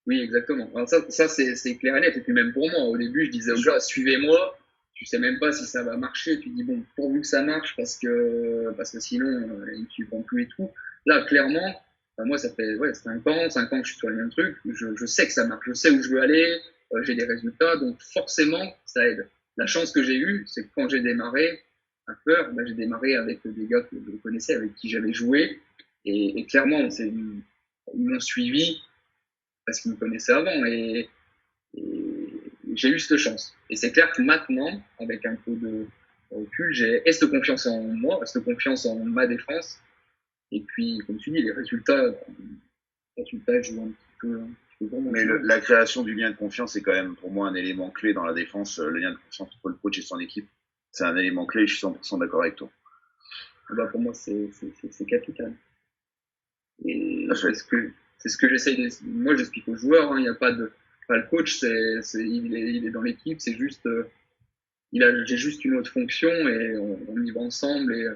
Oui, exactement. Alors ça c'est clair et net. Et puis même pour moi, au début, je disais aux gars, suivez-moi. Tu sais même pas si ça va marcher. Tu dis bon, pourvu que ça marche parce que sinon ils ne suivront plus et tout. Là, clairement, moi ça fait 5 ans que je suis sur le même truc. Je sais que ça marche. Je sais où je veux aller. J'ai des résultats, donc forcément ça aide. La chance que j'ai eue, c'est que quand j'ai démarré à Peur, j'ai démarré avec des gars que je connaissais, avec qui j'avais joué, et clairement ils m'ont suivi parce qu'ils me connaissaient avant et j'ai eu cette chance. Et c'est clair que maintenant, avec un peu de recul, j'ai cette confiance en moi, cette confiance en ma défense. Et puis, comme tu dis, les résultats jouent un petit peu vraiment. Mais la création du lien de confiance est quand même pour moi un élément clé dans la défense. Le lien de confiance entre le coach et son équipe, c'est un élément clé. Je suis 100% d'accord avec toi. Pour moi, c'est capital. Et c'est ce que j'essaye de. Moi, j'explique aux joueurs. Il n'y a pas de. Le coach, il est dans l'équipe. C'est juste. J'ai juste une autre fonction et on y va ensemble. Et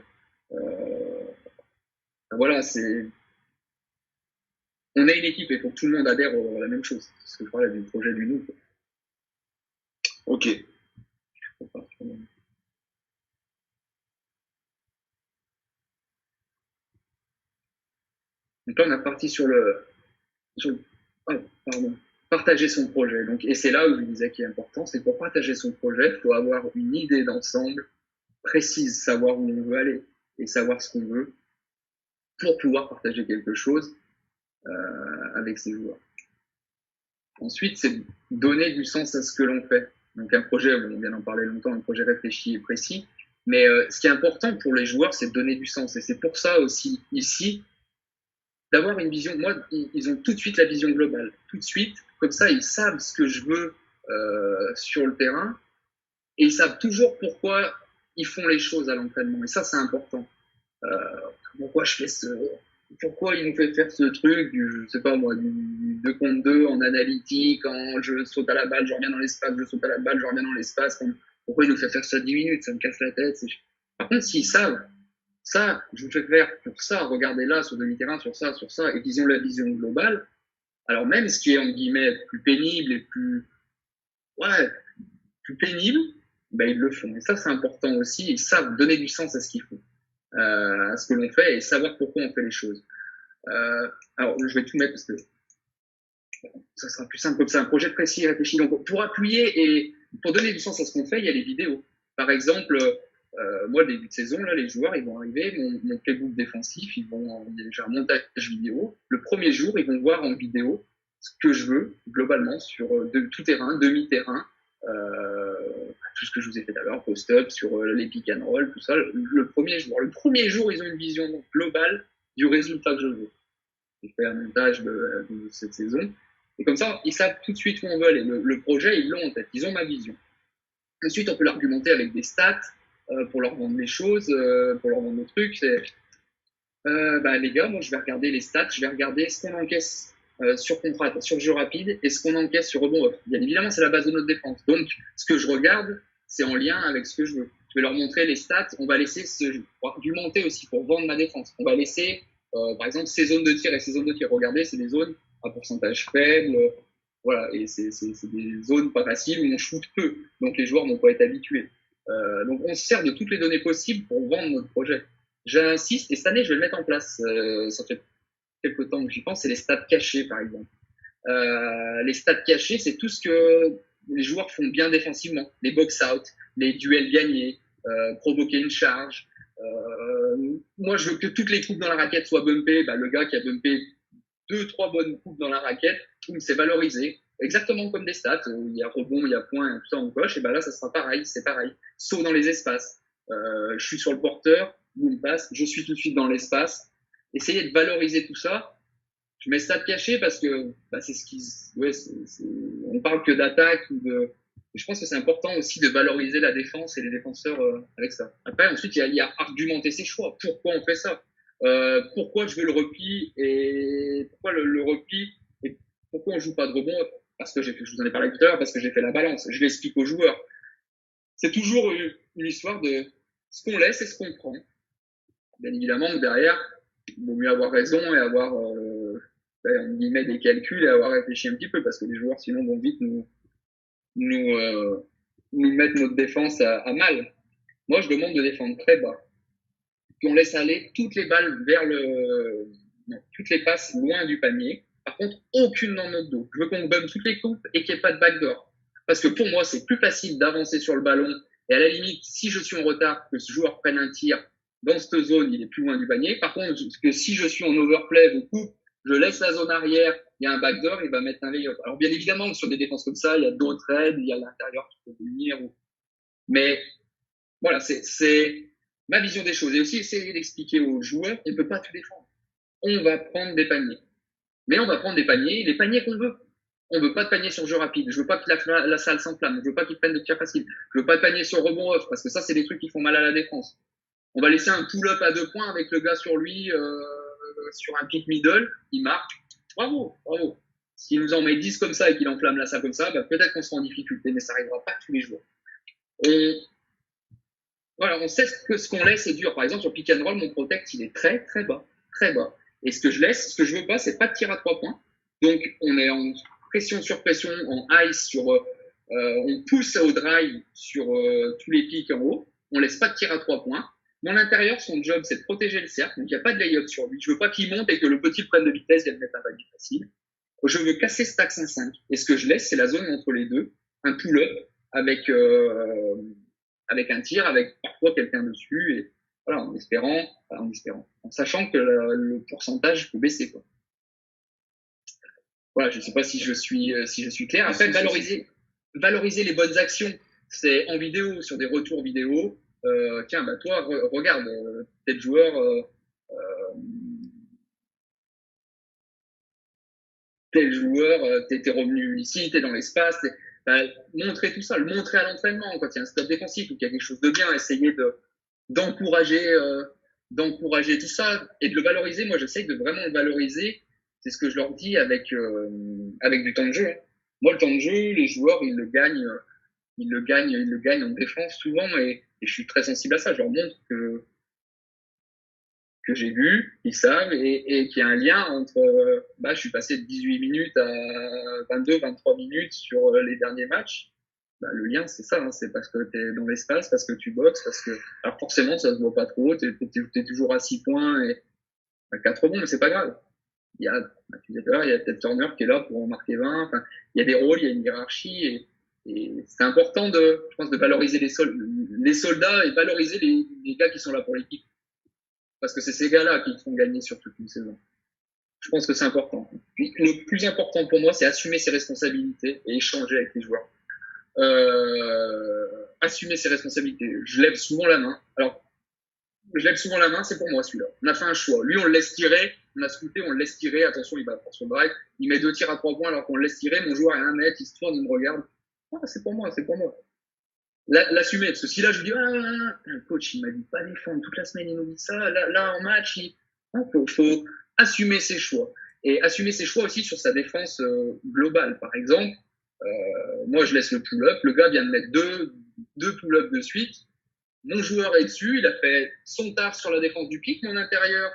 voilà, on est une équipe et il faut que tout le monde adhère à la même chose. C'est ce que je parlais du projet du nous. Ok. Donc là, on a parti sur partager son projet. Donc, et c'est là où je disais qu'il est important, c'est pour partager son projet, il faut avoir une idée d'ensemble précise, savoir où on veut aller et savoir ce qu'on veut pour pouvoir partager quelque chose avec ses joueurs. Ensuite, c'est donner du sens à ce que l'on fait. Donc un projet, on vient d'en parler longtemps, un projet réfléchi et précis. Mais ce qui est important pour les joueurs, c'est de donner du sens. Et c'est pour ça aussi, ici, d'avoir une vision. Moi, ils ont tout de suite la vision globale. Tout de suite, comme ça, ils savent ce que je veux sur le terrain. Et ils savent toujours pourquoi ils font les choses à l'entraînement. Et ça, c'est important. Pourquoi je fais pourquoi il nous fait faire ce truc je sais pas moi, du 2 contre 2 en analytique, quand je saute à la balle, je reviens dans l'espace, je saute à la balle, je reviens dans l'espace. Pourquoi il nous fait faire ça 10 minutes? Ça me casse la tête. Par contre, s'ils savent, ça, je vous fais faire pour ça, regardez là, sur demi-terrain, sur ça, et qu'ils ont la vision globale, alors même ce qui est, en guillemets, plus pénible et plus pénible, ils le font. Et ça, c'est important aussi. Ils savent donner du sens à ce qu'ils font. À ce que l'on fait et savoir pourquoi on fait les choses. Alors, je vais tout mettre parce que ça sera plus simple comme ça. Un projet précis, réfléchi. Donc, pour appuyer et pour donner du sens à ce qu'on fait, il y a les vidéos. Par exemple, moi, début de saison, là, les joueurs, ils vont arriver, mon playbook défensif, j'ai un montage vidéo. Le premier jour, ils vont voir en vidéo ce que je veux, globalement, sur tout terrain, demi-terrain, tout ce que je vous ai fait tout à l'heure, post-up, sur les pick and roll, tout ça. Le premier jour, ils ont une vision globale du résultat que je veux. J'ai fait un montage de cette saison. Et comme ça, ils savent tout de suite où on veut aller. Le projet, ils l'ont en tête. Ils ont ma vision. Ensuite, on peut l'argumenter avec des stats pour leur vendre les choses, pour leur vendre le truc. Les gars, moi, je vais regarder les stats. Je vais regarder ce qu'on encaisse sur contrat, sur jeu rapide, et ce qu'on encaisse sur rebond off. Bien évidemment, c'est la base de notre défense. Donc, ce que je regarde, c'est en lien avec ce que je veux. Je vais leur montrer les stats. On va laisser pour argumenter aussi, pour vendre ma défense. On va laisser, par exemple, ces zones de tir et ces zones de tir. Regardez, c'est des zones à pourcentage faible. Voilà, et c'est des zones pas faciles où on shoot peu. Donc, les joueurs n'ont pas été habitués. Donc, on se sert de toutes les données possibles pour vendre notre projet. J'insiste, et cette année, je vais le mettre en place. Ça fait quelque temps que j'y pense, c'est les stats cachés, par exemple. Les stats cachés, c'est tout ce que les joueurs font bien défensivement. Les box-out, les duels gagnés, provoquer une charge. Moi, je veux que toutes les troupes dans la raquette soient bumpées. Le gars qui a bumpé 2-3 bonnes coupes dans la raquette, c'est valorisé. Exactement comme des stats. Il y a rebond, il y a point, tout ça en coche. Et là, ça sera pareil, c'est pareil. Sauf dans les espaces. Je suis sur le porteur, boum, passe, je suis tout de suite dans l'espace. Essayez de valoriser tout ça. Je mets stats cachés parce que c'est ce qui, on parle que d'attaque ou de. Je pense que c'est important aussi de valoriser la défense et les défenseurs avec ça. Après, ensuite, il y a argumenter ses choix. Pourquoi on fait ça? Pourquoi je veux le repli et pourquoi le repli et pourquoi on joue pas de rebond? Parce que je vous en ai parlé tout à l'heure, parce que j'ai fait la balance. Je l'explique aux joueurs. C'est toujours une histoire de ce qu'on laisse et ce qu'on prend. Bien évidemment, derrière, il vaut mieux avoir raison et avoir on y met des calculs et avoir réfléchi un petit peu, parce que les joueurs sinon vont vite nous mettre notre défense à mal. Moi, je demande de défendre très bas, qu'on laisse aller toutes les balles toutes les passes loin du panier. Par contre, aucune dans notre dos. Je veux qu'on bump toutes les coupes et qu'il n'y ait pas de backdoor. Parce que pour moi, c'est plus facile d'avancer sur le ballon. Et à la limite, si je suis en retard, que ce joueur prenne un tir dans cette zone, il est plus loin du panier. Par contre, que si je suis en overplay ou coupe, je laisse la zone arrière, il y a un backdoor, il va mettre un layup. Alors bien évidemment, sur des défenses comme ça, il y a d'autres aides, il y a l'intérieur qui peut venir. Mais voilà, c'est ma vision des choses. Et aussi essayer d'expliquer aux joueurs, on ne peut pas tout défendre. On va prendre des paniers. Mais on va prendre des paniers, les paniers qu'on veut. On veut pas de panier sur jeu rapide. Je veux pas que la salle s'enflamme. Je veux pas qu'ils prennent des tirs faciles. Je veux pas de panier sur rebond off, parce que ça, c'est des trucs qui font mal à la défense. On va laisser un pull-up à 2 points avec le gars sur lui, sur un pick middle. Il marque. Bravo, bravo. S'il nous en met 10 comme ça et qu'il enflamme la salle comme ça, peut-être qu'on sera en difficulté, mais ça arrivera pas tous les jours. On sait que ce qu'on laisse est dur. Par exemple, sur pick and roll, mon protect, il est très, très bas. Très bas. Et ce que je laisse, ce que je veux pas, c'est pas de tir à 3 points. Donc, on est en pression sur pression, en ice, on pousse au drive sur tous les pics en haut. On laisse pas de tir à 3 points. Mon intérieur, son job, c'est de protéger le cercle. Donc, il n'y a pas de layup sur lui. Je veux pas qu'il monte et que le petit prenne de vitesse, vienne mettre un panier facile. Je veux casser stack 5-5. Et ce que je laisse, c'est la zone entre les deux. Un pull-up avec un tir, avec parfois quelqu'un dessus. Et voilà, en sachant que le pourcentage peut baisser, quoi. Voilà, je ne sais pas si je suis clair. Après, valoriser les bonnes actions, c'est en vidéo, sur des retours vidéo. Tiens, toi, regarde, tel joueur, t'es revenu ici, t'es dans l'espace. Montrer tout ça, le montrer à l'entraînement quand il y a un stop défensif ou qu'il y a quelque chose de bien, essayer d'encourager tout ça et de le valoriser. Moi, j'essaye de vraiment le valoriser. C'est ce que je leur dis avec du temps de jeu. Moi, le temps de jeu, les joueurs, ils le gagnent en défense souvent et je suis très sensible à ça. Je leur montre que j'ai vu, qu'ils savent et qu'il y a un lien entre je suis passé de 18 minutes à 22, 23 minutes sur les derniers matchs. Le lien, c'est ça, hein, c'est parce que tu es dans l'espace, parce que tu boxes, alors forcément, ça se voit pas trop, tu es toujours à 6 points et à 4 rebonds, mais c'est pas grave. Il y a Ted Turner qui est là pour en marquer 20. Enfin, il y a des rôles, il y a une hiérarchie et c'est important je pense, de valoriser les soldats et valoriser les gars qui sont là pour l'équipe. Parce que c'est ces gars-là qui font gagner sur toute une saison. Je pense que c'est important. Puis, le plus important pour moi, c'est assumer ses responsabilités et échanger avec les joueurs. Assumer ses responsabilités. Je lève souvent la main. Alors, je lève souvent la main, c'est pour moi celui-là. On a fait un choix. Lui, on le laisse tirer. On a scouté, on le laisse tirer. Attention, il va prendre son drive. Il met 2 tirs à 3 points alors qu'on le laisse tirer. Mon joueur est à 1 mètre, il se tourne, il me regarde. C'est pour moi, c'est pour moi. L'assumer, parce que si là je dis le coach il m'a dit pas défendre toute la semaine, il nous dit ça, là en match il faut assumer ses choix et assumer ses choix aussi sur sa défense globale. Par exemple, moi je laisse le pull-up, le gars vient de mettre deux pull-up de suite, mon joueur est dessus, il a fait son taf sur la défense du pick, mon intérieur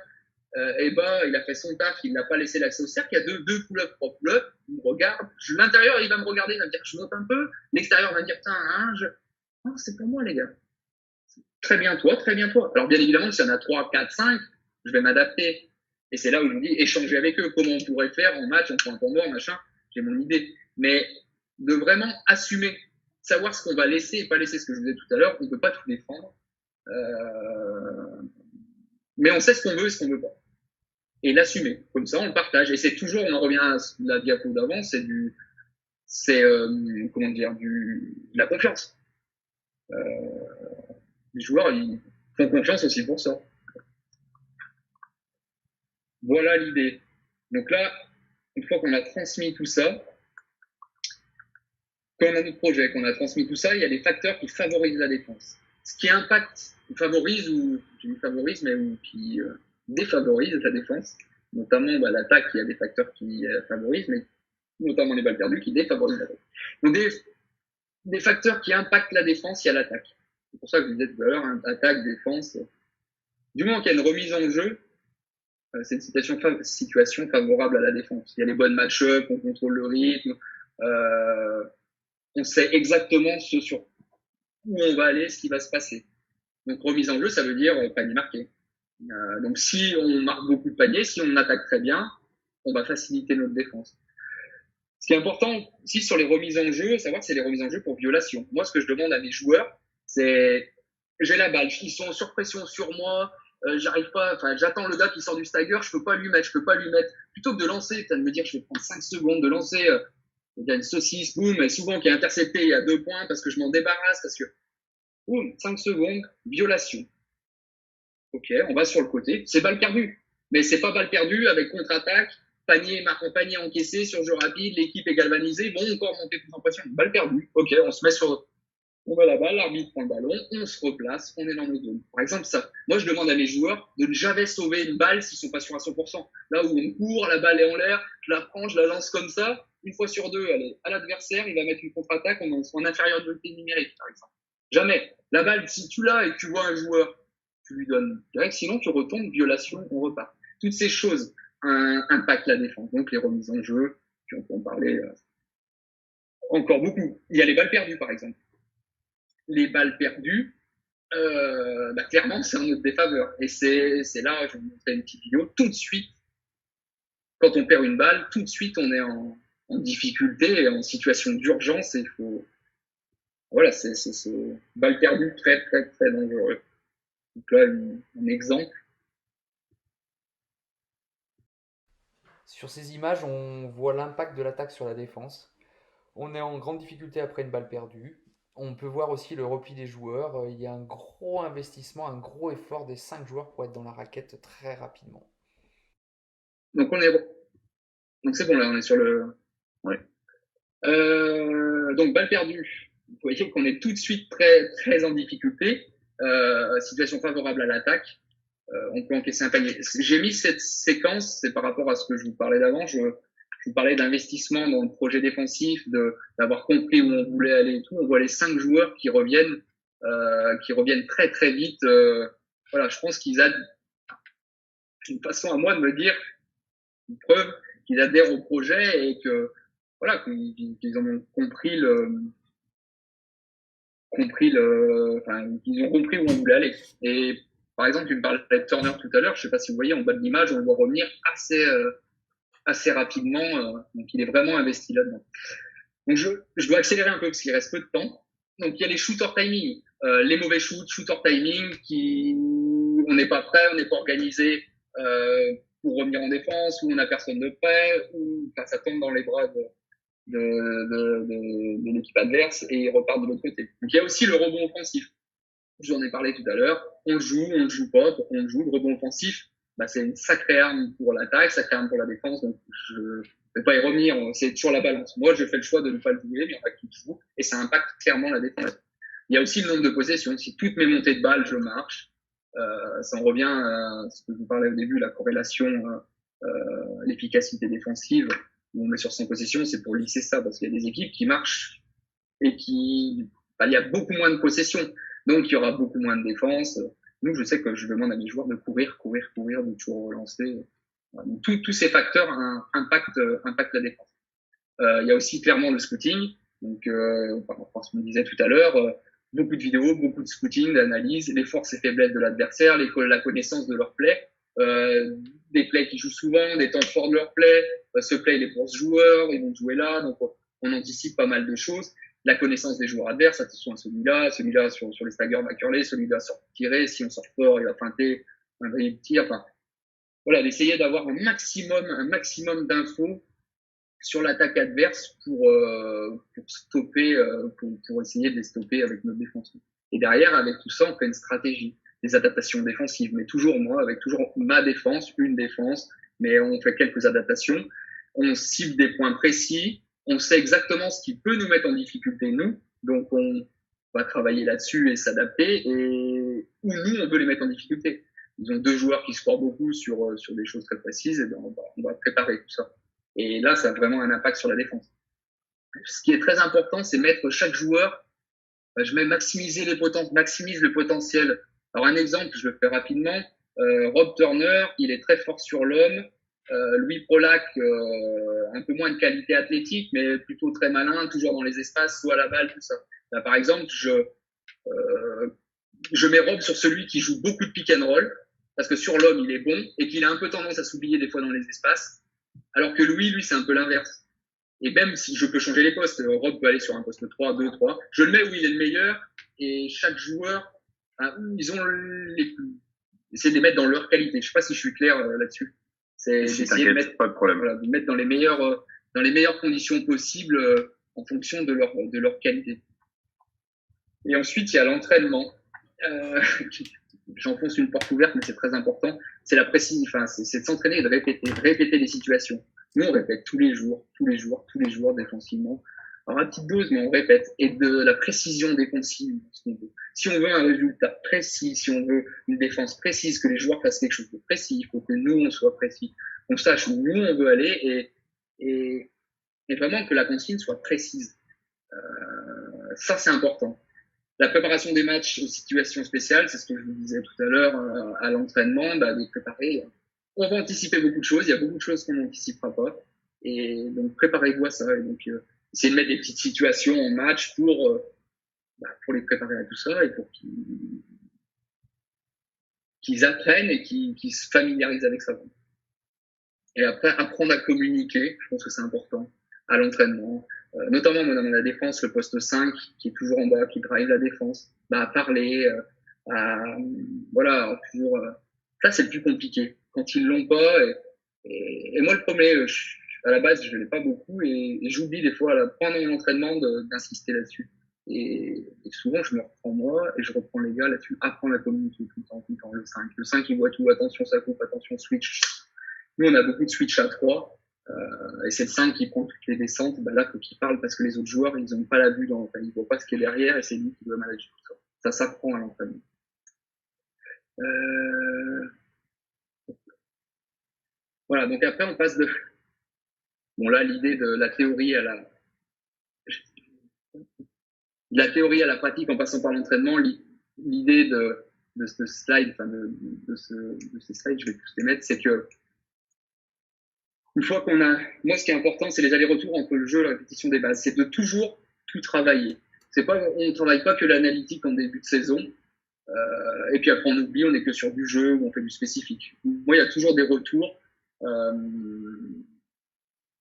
il a fait son taf, il n'a pas laissé l'accès au cercle, il y a deux pull-up, 3 pull-up, il me regarde, l'intérieur il va me regarder, il va me dire je monte un peu, l'extérieur va me dire c'est pour moi, les gars. Très bien toi. Alors, bien évidemment, s'il y en a 3, 4, 5, je vais m'adapter. Et c'est là où je vous dis, échanger avec eux. Comment on pourrait faire en match, en point mort, machin. J'ai mon idée. Mais de vraiment assumer, savoir ce qu'on va laisser et pas laisser, ce que je vous disais tout à l'heure. On ne peut pas tout défendre. Mais on sait ce qu'on veut et ce qu'on veut pas. Et l'assumer. Comme ça, on le partage. Et c'est toujours, on en revient à la diapo d'avant, de la confiance. Les joueurs, ils font confiance aussi pour ça. Voilà l'idée. Donc là, une fois qu'on a transmis tout ça, quand on a notre projet, qu'on a transmis tout ça, il y a des facteurs qui favorisent la défense. Ce qui impacte, favorise, ou je dis favorise, mais qui défavorise la défense, notamment l'attaque, il y a des facteurs qui favorisent, mais notamment les balles perdues qui défavorisent l'attaque. Donc des facteurs qui impactent la défense, il y a l'attaque. C'est pour ça que je vous disais tout à l'heure, attaque, défense. Du moment qu'il y a une remise en jeu, c'est une situation favorable à la défense. Il y a les bonnes match-up, on contrôle le rythme, on sait exactement ce sur où on va aller, ce qui va se passer. Donc remise en jeu, ça veut dire panier marqué. Donc si on marque beaucoup de paniers, si on attaque très bien, on va faciliter notre défense. Ce qui est important aussi sur les remises en jeu, savoir c'est les remises en jeu pour violation. Moi, ce que je demande à mes joueurs, c'est j'ai la balle, ils sont en surpression sur moi, j'arrive pas, enfin j'attends le gars qui sort du stagger, je peux pas lui mettre. Plutôt que de lancer, de me dire je vais prendre 5 secondes de lancer, il y a une saucisse, boum, et souvent qui est intercepté, il y a 2 points parce que je m'en débarrasse, parce que boum, 5 secondes, violation. Ok, on va sur le côté, c'est balle perdue. Mais c'est pas balle perdue avec contre-attaque, panier encaissé sur jeu rapide, l'équipe est galvanisée, bon, encore monter plus en pression, balle perdue. Ok, on se met on met la balle, l'arbitre prend le ballon, on se replace, on est dans notre zone. Par exemple, ça. Moi, je demande à mes joueurs de ne jamais sauver une balle s'ils sont pas sûrs à 100%. Là où on court, la balle est en l'air, je la prends, je la lance comme ça, une fois sur deux, elle est à l'adversaire, il va mettre une contre-attaque en infériorité numérique, par exemple. Jamais. La balle, si tu l'as et que tu vois un joueur, tu lui donnes direct, sinon tu retombes, violation, on repart. Toutes ces choses impactent la défense. Donc les remises en jeu, puis on peut en parler encore beaucoup. Il y a les balles perdues, par exemple. Les balles perdues, clairement, c'est en notre défaveur. Et c'est là, je vais vous montrer une petite vidéo, tout de suite, quand on perd une balle, tout de suite, on est en difficulté et en situation d'urgence et il faut... Voilà, c'est balle perdue très, très, très dangereux. Donc là, un exemple. Sur ces images, on voit l'impact de l'attaque sur la défense. On est en grande difficulté après une balle perdue. On peut voir aussi le repli des joueurs. Il y a un gros investissement, un gros effort des 5 joueurs pour être dans la raquette très rapidement. Donc donc c'est bon, là, on est sur le... Ouais. Donc balle perdue. Vous voyez qu'on est tout de suite très, très en difficulté. Situation favorable à l'attaque. On peut encaisser un panier. J'ai mis cette séquence, c'est par rapport à ce que je vous parlais d'avant. Je vous parlais d'investissement dans le projet défensif, d'avoir compris où on voulait aller et tout. On voit les 5 joueurs qui reviennent très très vite. Voilà, je pense qu'ils une façon à moi de me dire, une preuve qu'ils adhèrent au projet et que voilà, qu'ils ont compris qu'ils ont compris où on voulait aller. Et par exemple, tu me parlais de Turner tout à l'heure, je sais pas si vous voyez en bas de l'image, on le voit revenir assez rapidement, donc il est vraiment investi là-dedans. Donc je dois accélérer un peu parce qu'il reste peu de temps. Donc il y a les shooter timing, les mauvais shooter timing, on n'est pas prêt, on n'est pas organisé pour revenir en défense, ou on n'a personne de prêt, ou ça tombe dans les bras de l'équipe adverse et ils repartent de l'autre côté. Donc il y a aussi le rebond offensif. Je vous en ai parlé tout à l'heure. On le joue pas. Pourquoi on le joue? Le rebond offensif, c'est une sacrée arme pour l'attaque, sacrée arme pour la défense. Donc je ne vais pas y revenir. C'est toujours la balance. Moi, je fais le choix de ne pas le jouer, mais il y en a qui le jouent et ça impacte clairement la défense. Il y a aussi le nombre de possessions. Si toutes mes montées de balles, je marche, ça en revient à ce que je vous parlais au début, la corrélation, l'efficacité défensive. Où on est sur 100 possessions, c'est pour lisser ça, parce qu'il y a des équipes qui marchent et il y a beaucoup moins de possessions, donc il y aura beaucoup moins de défense. Nous, je sais que je demande à mes joueurs de courir, de toujours relancer. Donc, tous ces facteurs impactent la défense. Il y a aussi clairement le scouting, donc par rapport à ce qu'on disait tout à l'heure, beaucoup de vidéos, beaucoup de scouting, d'analyse, les forces et faiblesses de l'adversaire, la connaissance de leur play. des plays qui jouent souvent, des temps forts de leur play. Ce play, il est pour ce joueur, ils vont jouer là, donc on anticipe pas mal de choses. La connaissance des joueurs adverses, attention à celui-là sur les staggers va curler, celui-là sort tirer, si on sort fort, il va feinter, il tire, enfin, voilà, d'essayer d'avoir un maximum d'infos sur l'attaque adverse pour stopper, pour essayer de les stopper avec notre défense. Et derrière, avec tout ça, on fait une stratégie, des adaptations défensives, mais toujours moi, avec toujours ma défense, une défense, mais on fait quelques adaptations, on cible des points précis, on sait exactement ce qui peut nous mettre en difficulté, nous, donc on va travailler là-dessus et s'adapter, et où nous, on veut les mettre en difficulté. Ils ont 2 joueurs qui scorent beaucoup sur des choses très précises, et ben on va préparer tout ça. Et là, ça a vraiment un impact sur la défense. Ce qui est très important, c'est mettre chaque joueur, je mets maximise le potentiel. Alors un exemple, je le fais rapidement. Rob Turner, il est très fort sur l'homme. Louis Prolac, un peu moins de qualité athlétique, mais plutôt très malin, toujours dans les espaces, soit à la balle, tout ça. Là, par exemple, je mets Rob sur celui qui joue beaucoup de pick and roll, parce que sur l'homme, il est bon, et qu'il a un peu tendance à s'oublier des fois dans les espaces. Alors que Louis, lui, c'est un peu l'inverse. Et même si je peux changer les postes, Rob peut aller sur un poste 3, 2, 3. Je le mets où il est le meilleur, et chaque joueur, ils ont essayer de les mettre dans leur qualité. Je sais pas si je suis clair là-dessus. C'est d'essayer de mettre, pas de problème. Voilà, de mettre dans les meilleures conditions possibles en fonction de leur qualité. Et ensuite, il y a l'entraînement. J'enfonce une porte ouverte, mais c'est très important. C'est la précision, c'est de s'entraîner et de répéter les situations. Nous, on répète tous les jours, défensivement. Alors, à petite dose, mais on répète. Et de la précision des consignes. Si on veut un résultat précis, si on veut une défense précise, que les joueurs fassent quelque chose de précis, il faut que nous, on soit précis. On sache où nous, on veut aller et vraiment que la consigne soit précise. Ça, c'est important. La préparation des matchs aux situations spéciales, c'est ce que je vous disais tout à l'heure à l'entraînement, de préparer. On va anticiper beaucoup de choses, il y a beaucoup de choses qu'on n'anticipera pas. Et donc, préparez-vous à ça. Et donc, essayez de mettre des petites situations en match pour les préparer à tout ça et pour qu'ils apprennent et qu'ils se familiarisent avec ça. Et après, apprendre à communiquer, je pense que c'est important, à l'entraînement. Notamment dans la défense, le poste 5 qui est toujours en bas, qui drive la défense, à parler, toujours. Ça, c'est le plus compliqué. Quand ils l'ont pas, et moi le premier, à la base, je l'ai pas beaucoup et j'oublie des fois pendant l'entraînement d'insister là-dessus. Et souvent, je me reprends moi et je reprends les gars là-dessus. Apprendre à communiquer tout le temps. Le 5, il voit tout. Attention, ça coupe. Attention, switch. Nous, on a beaucoup de switch à 3. Et c'est le 5 qui prend toutes les descentes. Là, faut qu'il parle parce que les autres joueurs, ils ont pas la vue ils voient pas ce qui est derrière et c'est lui qui doit manager tout ça. Ça s'apprend à l'entraînement. Voilà. Donc après, on passe l'idée de la théorie à la pratique en passant par l'entraînement. L'idée de ce slide, de ces slides, je vais tous les mettre, c'est que une fois moi, ce qui est important, c'est les allers-retours entre le jeu et la répétition des bases. C'est de toujours tout travailler. On ne travaille pas que l'analytique en début de saison. Et puis après, on oublie, on n'est que sur du jeu ou on fait du spécifique. Moi, il y a toujours des retours.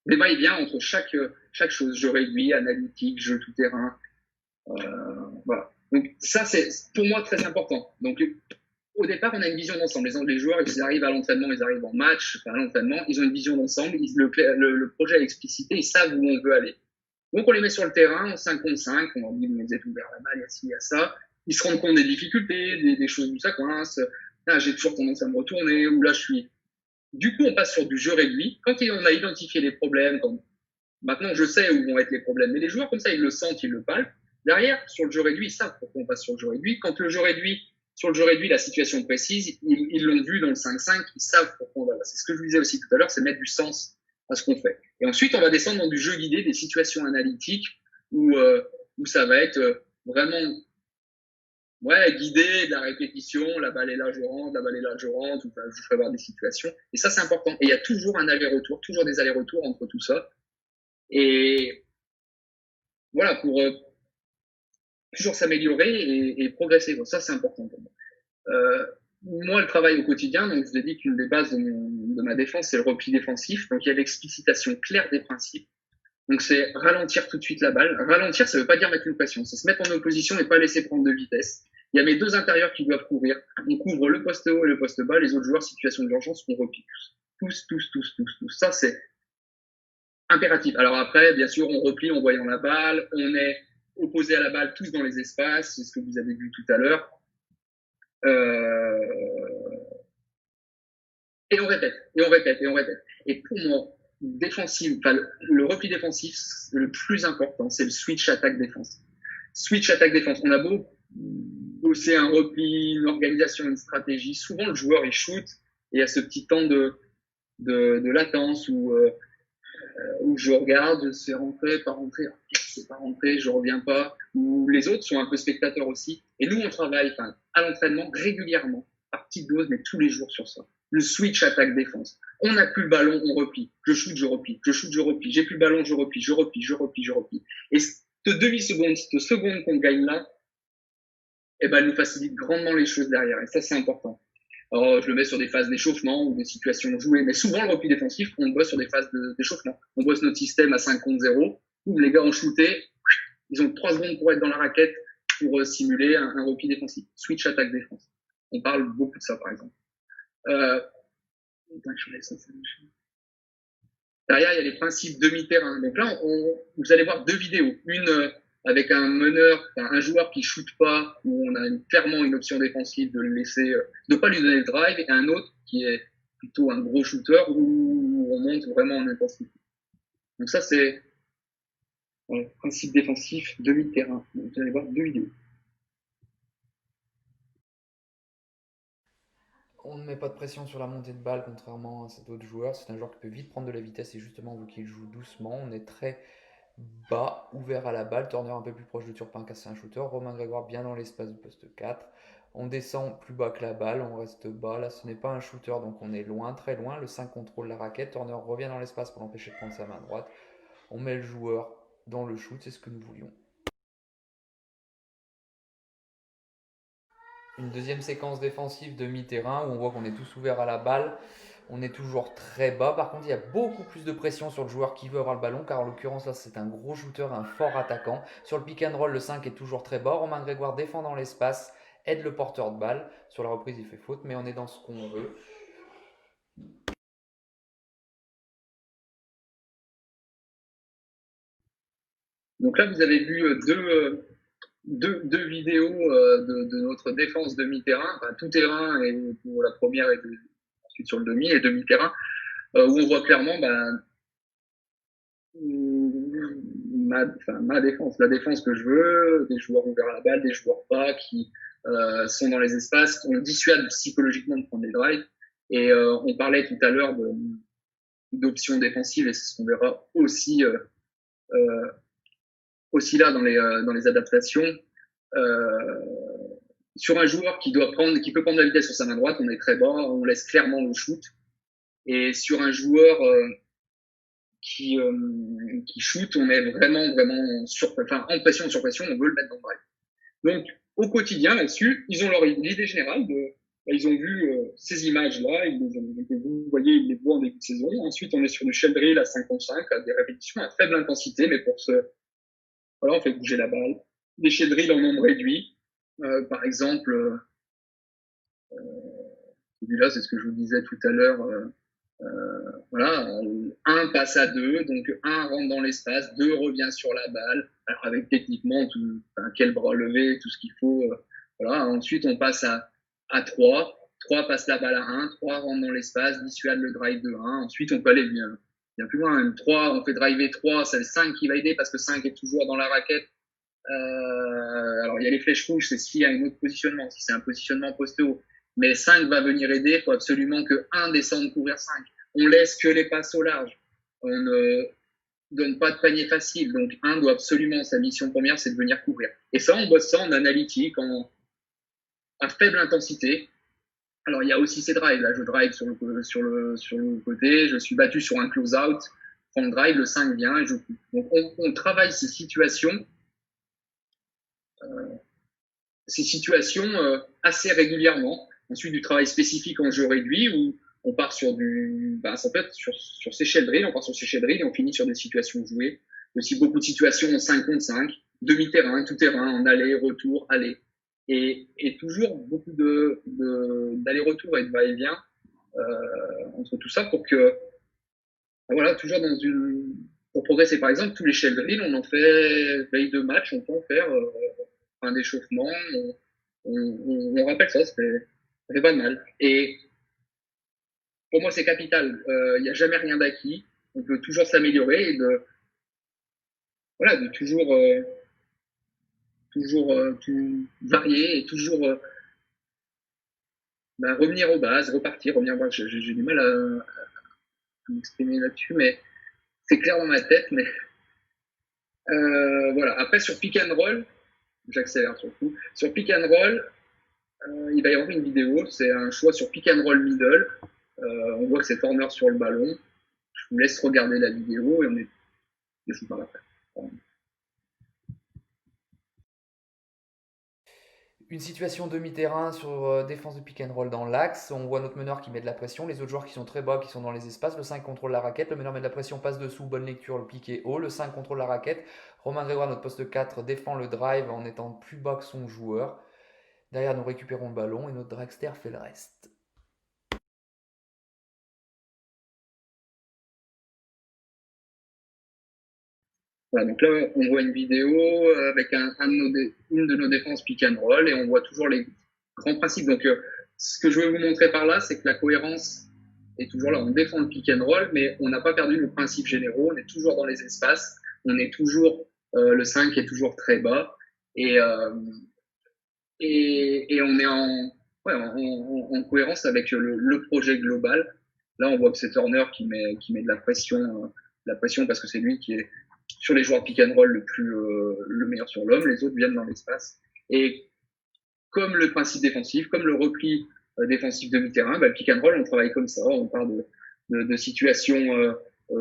Des va-et-vient entre chaque chose. Jeu réduit, analytique, jeu tout-terrain. Voilà. Donc ça, c'est pour moi très important. Donc au départ, on a une vision d'ensemble. Les joueurs, ils arrivent à l'entraînement, ils arrivent en match, à l'entraînement, ils ont une vision d'ensemble, le projet est explicité, ils savent où on veut aller. Donc on les met sur le terrain, en 5 contre 5, on leur dit, vous êtes ouvert la balle, il y a ci, il y a ça. Ils se rendent compte des difficultés, des choses où ça coince. Là, j'ai toujours tendance à me retourner, ou là, je suis... Du coup, on passe sur du jeu réduit. Quand on a identifié les problèmes, maintenant je sais où vont être les problèmes, mais les joueurs, comme ça, ils le sentent, ils le palpent. Derrière, sur le jeu réduit, ils savent pourquoi on passe sur le jeu réduit. Quand sur le jeu réduit, la situation précise, ils l'ont vu dans le 5-5, ils savent pourquoi on va là. C'est ce que je vous disais aussi tout à l'heure, c'est mettre du sens à ce qu'on fait. Et ensuite, on va descendre dans du jeu guidé, des situations analytiques où ça va être vraiment guidé, de la répétition, la balle est là, je rentre, ou je ferai voir des situations. Et ça, c'est important. Et il y a toujours un aller-retour, toujours des allers-retours entre tout ça. Et voilà, pour toujours s'améliorer et progresser. Bon, ça, c'est important pour moi. moi, le travail au quotidien, donc je vous ai dit qu'une des bases de ma défense, c'est le repli défensif. Donc il y a l'explicitation claire des principes. Donc c'est ralentir tout de suite la balle. Ralentir, ça veut pas dire mettre une pression, c'est se mettre en opposition et pas laisser prendre de vitesse. Il y a mes deux intérieurs qui doivent couvrir. On couvre le poste haut et le poste bas. Les autres joueurs, situation d'urgence, on replie tous. Ça, c'est impératif. Alors après, bien sûr, on replie en voyant la balle. On est opposé à la balle tous dans les espaces. C'est ce que vous avez vu tout à l'heure. Et on répète. Et pour moi, le repli défensif, le plus important, c'est le switch attaque-défense. Switch attaque-défense. On a beau bosser un repli, une organisation, une stratégie. Souvent, le joueur, il shoot et il y a ce petit temps de latence où je regarde, c'est rentré, pas rentré, c'est pas rentré, je reviens pas. Où les autres sont un peu spectateurs aussi. Et nous, on travaille à l'entraînement régulièrement, par petites doses, mais tous les jours sur ça. Le switch attaque-défense. On n'a plus le ballon, on replie. Je shoot, je replie. J'ai plus le ballon, je replie. Et cette demi-seconde, cette seconde qu'on gagne là, elle nous facilite grandement les choses derrière. Et ça, c'est important. Alors, je le mets sur des phases d'échauffement ou des situations jouées, mais souvent, le repli défensif, on bosse sur des phases d'échauffement. On bosse notre système à 5 contre 0, où les gars ont shooté, ils ont 3 secondes pour être dans la raquette pour simuler un repli défensif. Switch attaque-défense. On parle beaucoup de ça, par exemple. Derrière, il y a les principes demi-terrain. Donc là, vous allez voir deux vidéos. Une avec un meneur, un joueur qui shoote pas, où on a clairement une option défensive de le laisser, de pas lui donner le drive, et un autre qui est plutôt un gros shooter où on monte vraiment en intensité. Donc ça, c'est le principe défensif demi-terrain. Donc vous allez voir deux vidéos. On ne met pas de pression sur la montée de balle, contrairement à cet autre joueur. C'est un joueur qui peut vite prendre de la vitesse et justement, vu qu'il joue doucement, on est très bas, ouvert à la balle. Turner un peu plus proche de Turpin, c'est un shooter. Romain Grégoire bien dans l'espace du poste 4. On descend plus bas que la balle, on reste bas. Là, ce n'est pas un shooter, donc on est loin, très loin. Le 5 contrôle la raquette. Turner revient dans l'espace pour l'empêcher de prendre sa main droite. On met le joueur dans le shoot, c'est ce que nous voulions. Une deuxième séquence défensive de mi-terrain où on voit qu'on est tous ouverts à la balle. On est toujours très bas. Par contre, il y a beaucoup plus de pression sur le joueur qui veut avoir le ballon, car en l'occurrence, là, c'est un gros shooter, un fort attaquant. Sur le pick and roll, le 5 est toujours très bas. Romain Grégoire défend dans l'espace, aide le porteur de balle. Sur la reprise, il fait faute, mais on est dans ce qu'on veut. Donc là, vous avez vu deux vidéos de notre défense demi-terrain, tout terrain et pour la première et ensuite sur le demi et demi-terrain, où on voit clairement ma défense, la défense que je veux, des joueurs ouverts à la balle, des joueurs pas qui sont dans les espaces, on dissuade psychologiquement de prendre les drives. Et on parlait tout à l'heure d'options défensives et c'est ce qu'on verra aussi là dans les adaptations. Sur un joueur qui peut prendre la vitesse sur sa main droite, on est très bas, on laisse clairement le shoot. Et sur un joueur qui shoot, on est vraiment en pression, sur pression, on veut le mettre dans le drive. Donc au quotidien là-dessus, ils ont leur idée générale ils ont vu ces images-là, vous voyez, ils les voient en début de saison. Ensuite, on est sur du shell drill à 5 contre 5, à des répétitions à faible intensité, mais on fait bouger la balle. Des shell drill en nombre réduit. Par exemple, celui-là, c'est ce que je vous disais tout à l'heure. Un passe à 2, donc un rentre dans l'espace, 2 revient sur la balle, alors avec techniquement quel bras levé, tout ce qu'il faut. Ensuite, on passe à 3. 3 passe la balle à 1, 3 rentre dans l'espace, dissuade le drive de 1. Ensuite, on peut aller bien plus loin. 3, on fait driver 3, c'est le 5 qui va aider parce que 5 est toujours dans la raquette. Alors, il y a les flèches rouges, c'est s'il y a un autre positionnement, si c'est un positionnement poste haut. Mais 5 va venir aider, il faut absolument que 1 descende couvrir 5. On laisse que les passes au large. On ne donne pas de panier facile. Donc, 1 doit absolument, sa mission première, c'est de venir couvrir. Et ça, on bosse ça en analytique, à faible intensité. Alors, il y a aussi ces drives. Là, je drive sur le côté, je suis battu sur un close-out, prends le drive, le 5 vient et je coupe. Donc, on travaille ces situations assez régulièrement. Ensuite, du travail spécifique en jeu réduit où on part sur ça peut être sur séché drill, on part sur séché drill et on finit sur des situations jouées. Aussi beaucoup de situations en 5 contre 5, demi-terrain, tout terrain, en aller, retour, aller. Et toujours beaucoup d'aller-retour et de va-et-vient entre tout ça pour que, voilà, toujours pour progresser. Par exemple, tous les shell drill, on en fait veille de match, on peut en faire un échauffement, on rappelle ça fait pas de mal. Et pour moi, c'est capital. Il n'y a jamais rien d'acquis. On peut toujours s'améliorer et de toujours tout varier et toujours revenir aux bases, repartir, revenir. J'ai du mal à m'exprimer là-dessus, mais c'est clair dans ma tête. Mais voilà. Après, sur pick and roll, j'accélère surtout. Sur pick and roll, il va y avoir une vidéo. C'est un choix sur pick and roll middle. On voit que c'est Turner sur le ballon. Je vous laisse regarder la vidéo et on est. Je vous parle après. Une situation demi-terrain sur défense de pick and roll dans l'axe. On voit notre meneur qui met de la pression, les autres joueurs qui sont très bas, qui sont dans les espaces. Le 5 contrôle la raquette, le meneur met de la pression, passe dessous, bonne lecture, le piqué haut. Le 5 contrôle la raquette. Romain Grégoire, notre poste 4, défend le drive en étant plus bas que son joueur. Derrière, nous récupérons le ballon et notre dragster fait le reste. Voilà, donc là, on voit une vidéo avec une de nos défenses pick and roll et on voit toujours les grands principes. Donc, ce que je veux vous montrer par là, c'est que la cohérence est toujours là. On défend le pick and roll, mais on n'a pas perdu nos principes généraux. On est toujours dans les espaces. On est toujours, le 5 est toujours très bas. Et on est en cohérence avec le projet global. Là, on voit que c'est Turner qui met de la pression parce que c'est lui qui est sur les joueurs pick and roll le meilleur sur l'homme. Les autres viennent dans l'espace. Et comme le principe défensif, comme le repli défensif demi-terrain, le pick and roll, on travaille comme ça. On part de situations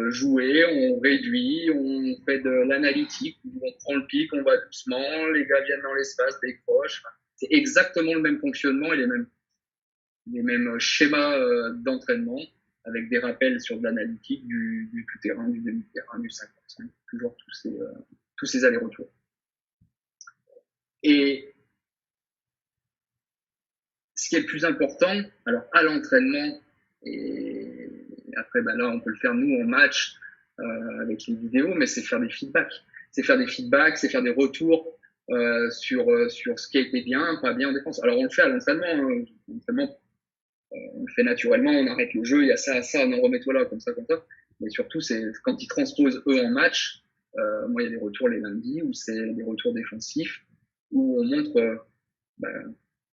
jouées, on réduit, on fait de l'analytique, on prend le pic, on va doucement, les gars viennent dans l'espace, décrochent. C'est exactement le même fonctionnement et les mêmes schémas d'entraînement avec des rappels sur de l'analytique, du tout-terrain, du demi-terrain, du 5%, toujours tous ces allers-retours. Et ce qui est le plus important, alors à l'entraînement, et après là on peut le faire nous en match avec les vidéos, mais c'est faire des feedbacks. C'est faire des retours sur ce qui a été bien, pas bien en défense. Alors on le fait à l'entraînement, on le fait naturellement, on arrête le jeu, il y a ça, non, remets-toi là, comme ça. Mais surtout, c'est quand ils transposent eux en match, moi il y a des retours les lundis où c'est des retours défensifs, où on montre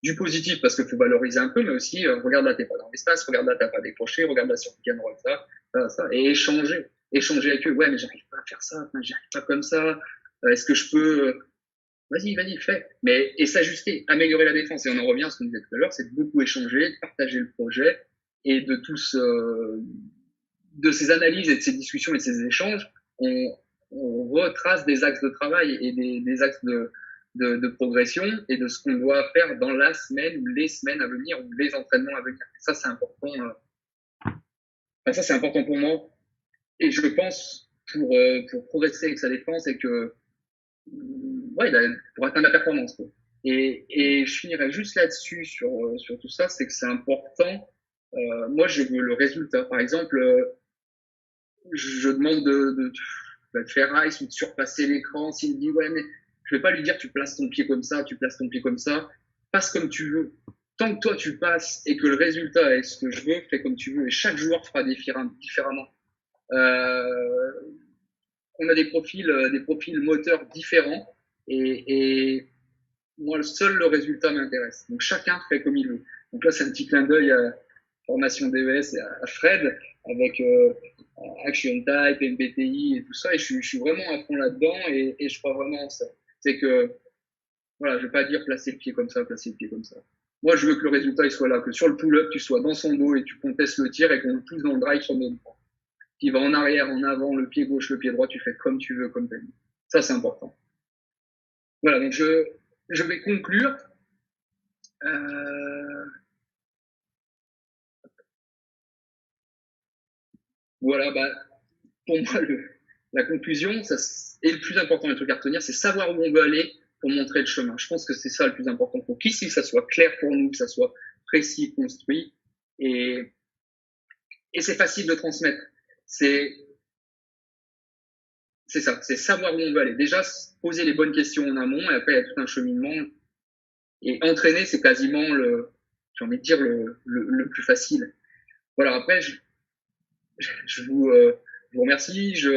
du positif parce qu'il faut valoriser un peu, mais aussi regarde là, t'es pas dans l'espace, regarde là, t'as pas décroché, regarde là sur pick and roll, ça, et échanger avec eux. Ouais, mais j'arrive pas à faire ça, j'arrive pas comme ça. Est-ce que je peux Vas-y, fais. Et s'ajuster, améliorer la défense. Et on en revient à ce qu'on disait tout à l'heure, c'est de beaucoup échanger, de partager le projet et de de ces analyses et de ces discussions et de ces échanges, on retrace des axes de travail et des axes de progression et de ce qu'on doit faire dans la semaine ou les semaines à venir ou les entraînements à venir. Ça, c'est important. Ça, c'est important pour moi. Et je pense pour progresser avec sa défense et que pour atteindre la performance. Quoi. Et je finirai juste là-dessus sur tout ça, c'est que c'est important. Moi, je veux le résultat. Par exemple, je demande de faire ice ou de surpasser l'écran. S'il me dit, ouais, mais je vais pas lui dire, tu places ton pied comme ça, passe comme tu veux. Tant que toi, tu passes et que le résultat est ce que je veux, fais comme tu veux. Et chaque joueur fera différemment. On a des profils moteurs différents et moi, le résultat m'intéresse. Donc, chacun fait comme il veut. Donc là, c'est un petit clin d'œil à formation DES et à Fred avec Action Type, MBTI et tout ça. Et je suis vraiment à fond là-dedans et je crois vraiment en ça. C'est que, voilà, je vais pas dire placer le pied comme ça. Moi, je veux que le résultat il soit là, que sur le pull-up, tu sois dans son dos et tu contestes le tir et qu'on le pousse dans le drive sur notre point. Qui va en arrière, en avant, le pied gauche, le pied droit, tu fais comme tu veux, comme tu as dit. Ça, c'est important. Voilà, donc je vais conclure. Voilà, pour moi, la conclusion, ça, et le plus important, le truc à retenir, c'est savoir où on veut aller pour montrer le chemin. Je pense que c'est ça le plus important pour qu'ici, ça soit clair pour nous, que ça soit précis, construit, et c'est facile de transmettre. C'est ça, c'est savoir où on veut aller. Déjà, poser les bonnes questions en amont, et après, il y a tout un cheminement. Et entraîner, c'est quasiment j'ai envie de dire, le plus facile. Voilà, après, je vous remercie. Je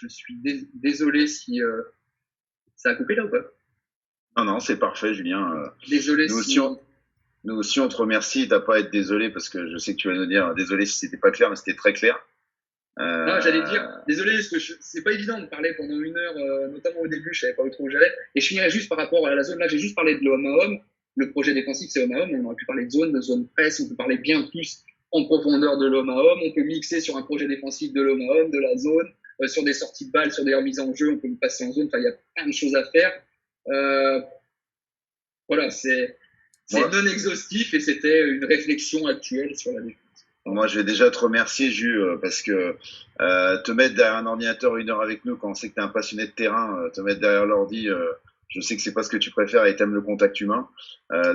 suis désolé si ça a coupé là ou pas. Non, c'est parfait, Julien. Désolé Nous aussi, on te remercie. T'as pas à être désolé parce que je sais que tu vas nous dire désolé si c'était pas clair, mais c'était très clair. Non, j'allais dire désolé parce que c'est pas évident de parler pendant 1 heure, notamment au début, je savais pas où j'allais. Et je finirais juste par rapport à la zone. Là, j'ai juste parlé de l'homme à homme. Le projet défensif, c'est homme à homme. On aurait pu parler de zone presse. On peut parler bien plus en profondeur de l'homme à homme. On peut mixer sur un projet défensif de l'homme à homme, de la zone, sur des sorties de balles, sur des remises en jeu. On peut passer en zone. Enfin, il y a plein de choses à faire. Voilà, c'est non exhaustif et c'était une réflexion actuelle sur la défense. Moi, je vais déjà te remercier, Jus, parce que te mettre derrière un ordinateur 1 heure avec nous, quand on sait que tu es un passionné de terrain, te mettre derrière l'ordi, je sais que c'est pas ce que tu préfères et t'aimes le contact humain.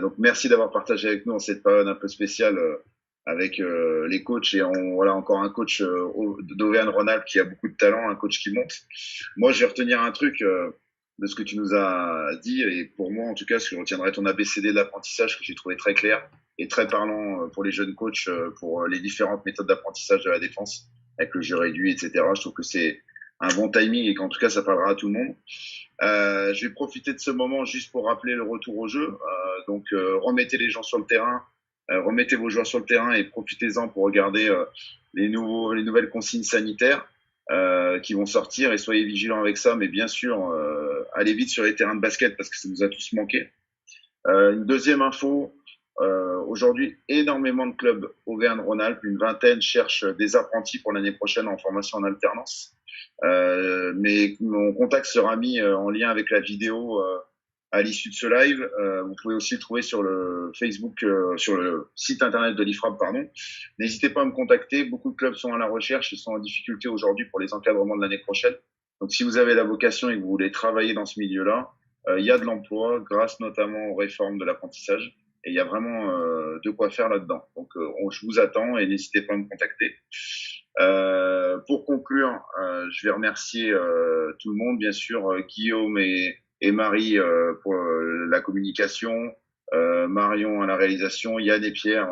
Donc, merci d'avoir partagé avec nous en cette période un peu spéciale avec les coachs et voilà encore un coach d'Auvergne-Rhône-Alpes qui a beaucoup de talent, un coach qui monte. Moi, je vais retenir un truc de ce que tu nous as dit et pour moi, en tout cas, je retiendrai ton ABCD de l'apprentissage que j'ai trouvé très clair et très parlant pour les jeunes coachs, pour les différentes méthodes d'apprentissage de la défense, avec le jeu réduit, etc. Je trouve que c'est un bon timing et qu'en tout cas, ça parlera à tout le monde. Je vais profiter de ce moment juste pour rappeler le retour au jeu. Donc, remettez les gens sur le terrain, remettez vos joueurs sur le terrain et profitez-en pour regarder les nouvelles consignes sanitaires qui vont sortir et soyez vigilants avec ça. Mais bien sûr, allez vite sur les terrains de basket parce que ça nous a tous manqué. Une deuxième info, aujourd'hui, énormément de clubs Auvergne-Rhône-Alpes, une vingtaine cherchent des apprentis pour l'année prochaine en formation en alternance. Mais mon contact sera mis en lien avec la vidéo à l'issue de ce live. Vous pouvez aussi le trouver sur le Facebook, sur le site internet de l'IFRAP, pardon. N'hésitez pas à me contacter. Beaucoup de clubs sont à la recherche et sont en difficulté aujourd'hui pour les encadrements de l'année prochaine. Donc, si vous avez la vocation et que vous voulez travailler dans ce milieu-là, il y a de l'emploi grâce notamment aux réformes de l'apprentissage. Et il y a vraiment de quoi faire là-dedans. Donc, je vous attends et n'hésitez pas à me contacter. Pour conclure, je vais remercier tout le monde, bien sûr, Guillaume et Marie pour la communication, Marion à la réalisation, Yann et Pierre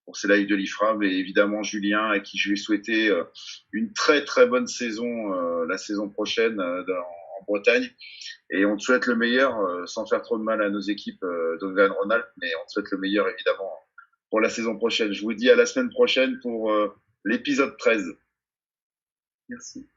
pour ces lives de l'IFRAB et évidemment Julien à qui je vais souhaiter une très très bonne saison la saison prochaine en Bretagne. Et on te souhaite le meilleur, sans faire trop de mal à nos équipes d'Auvergne-Rhône-Alpes, mais on te souhaite le meilleur, évidemment, pour la saison prochaine. Je vous dis à la semaine prochaine pour l'épisode 13. Merci.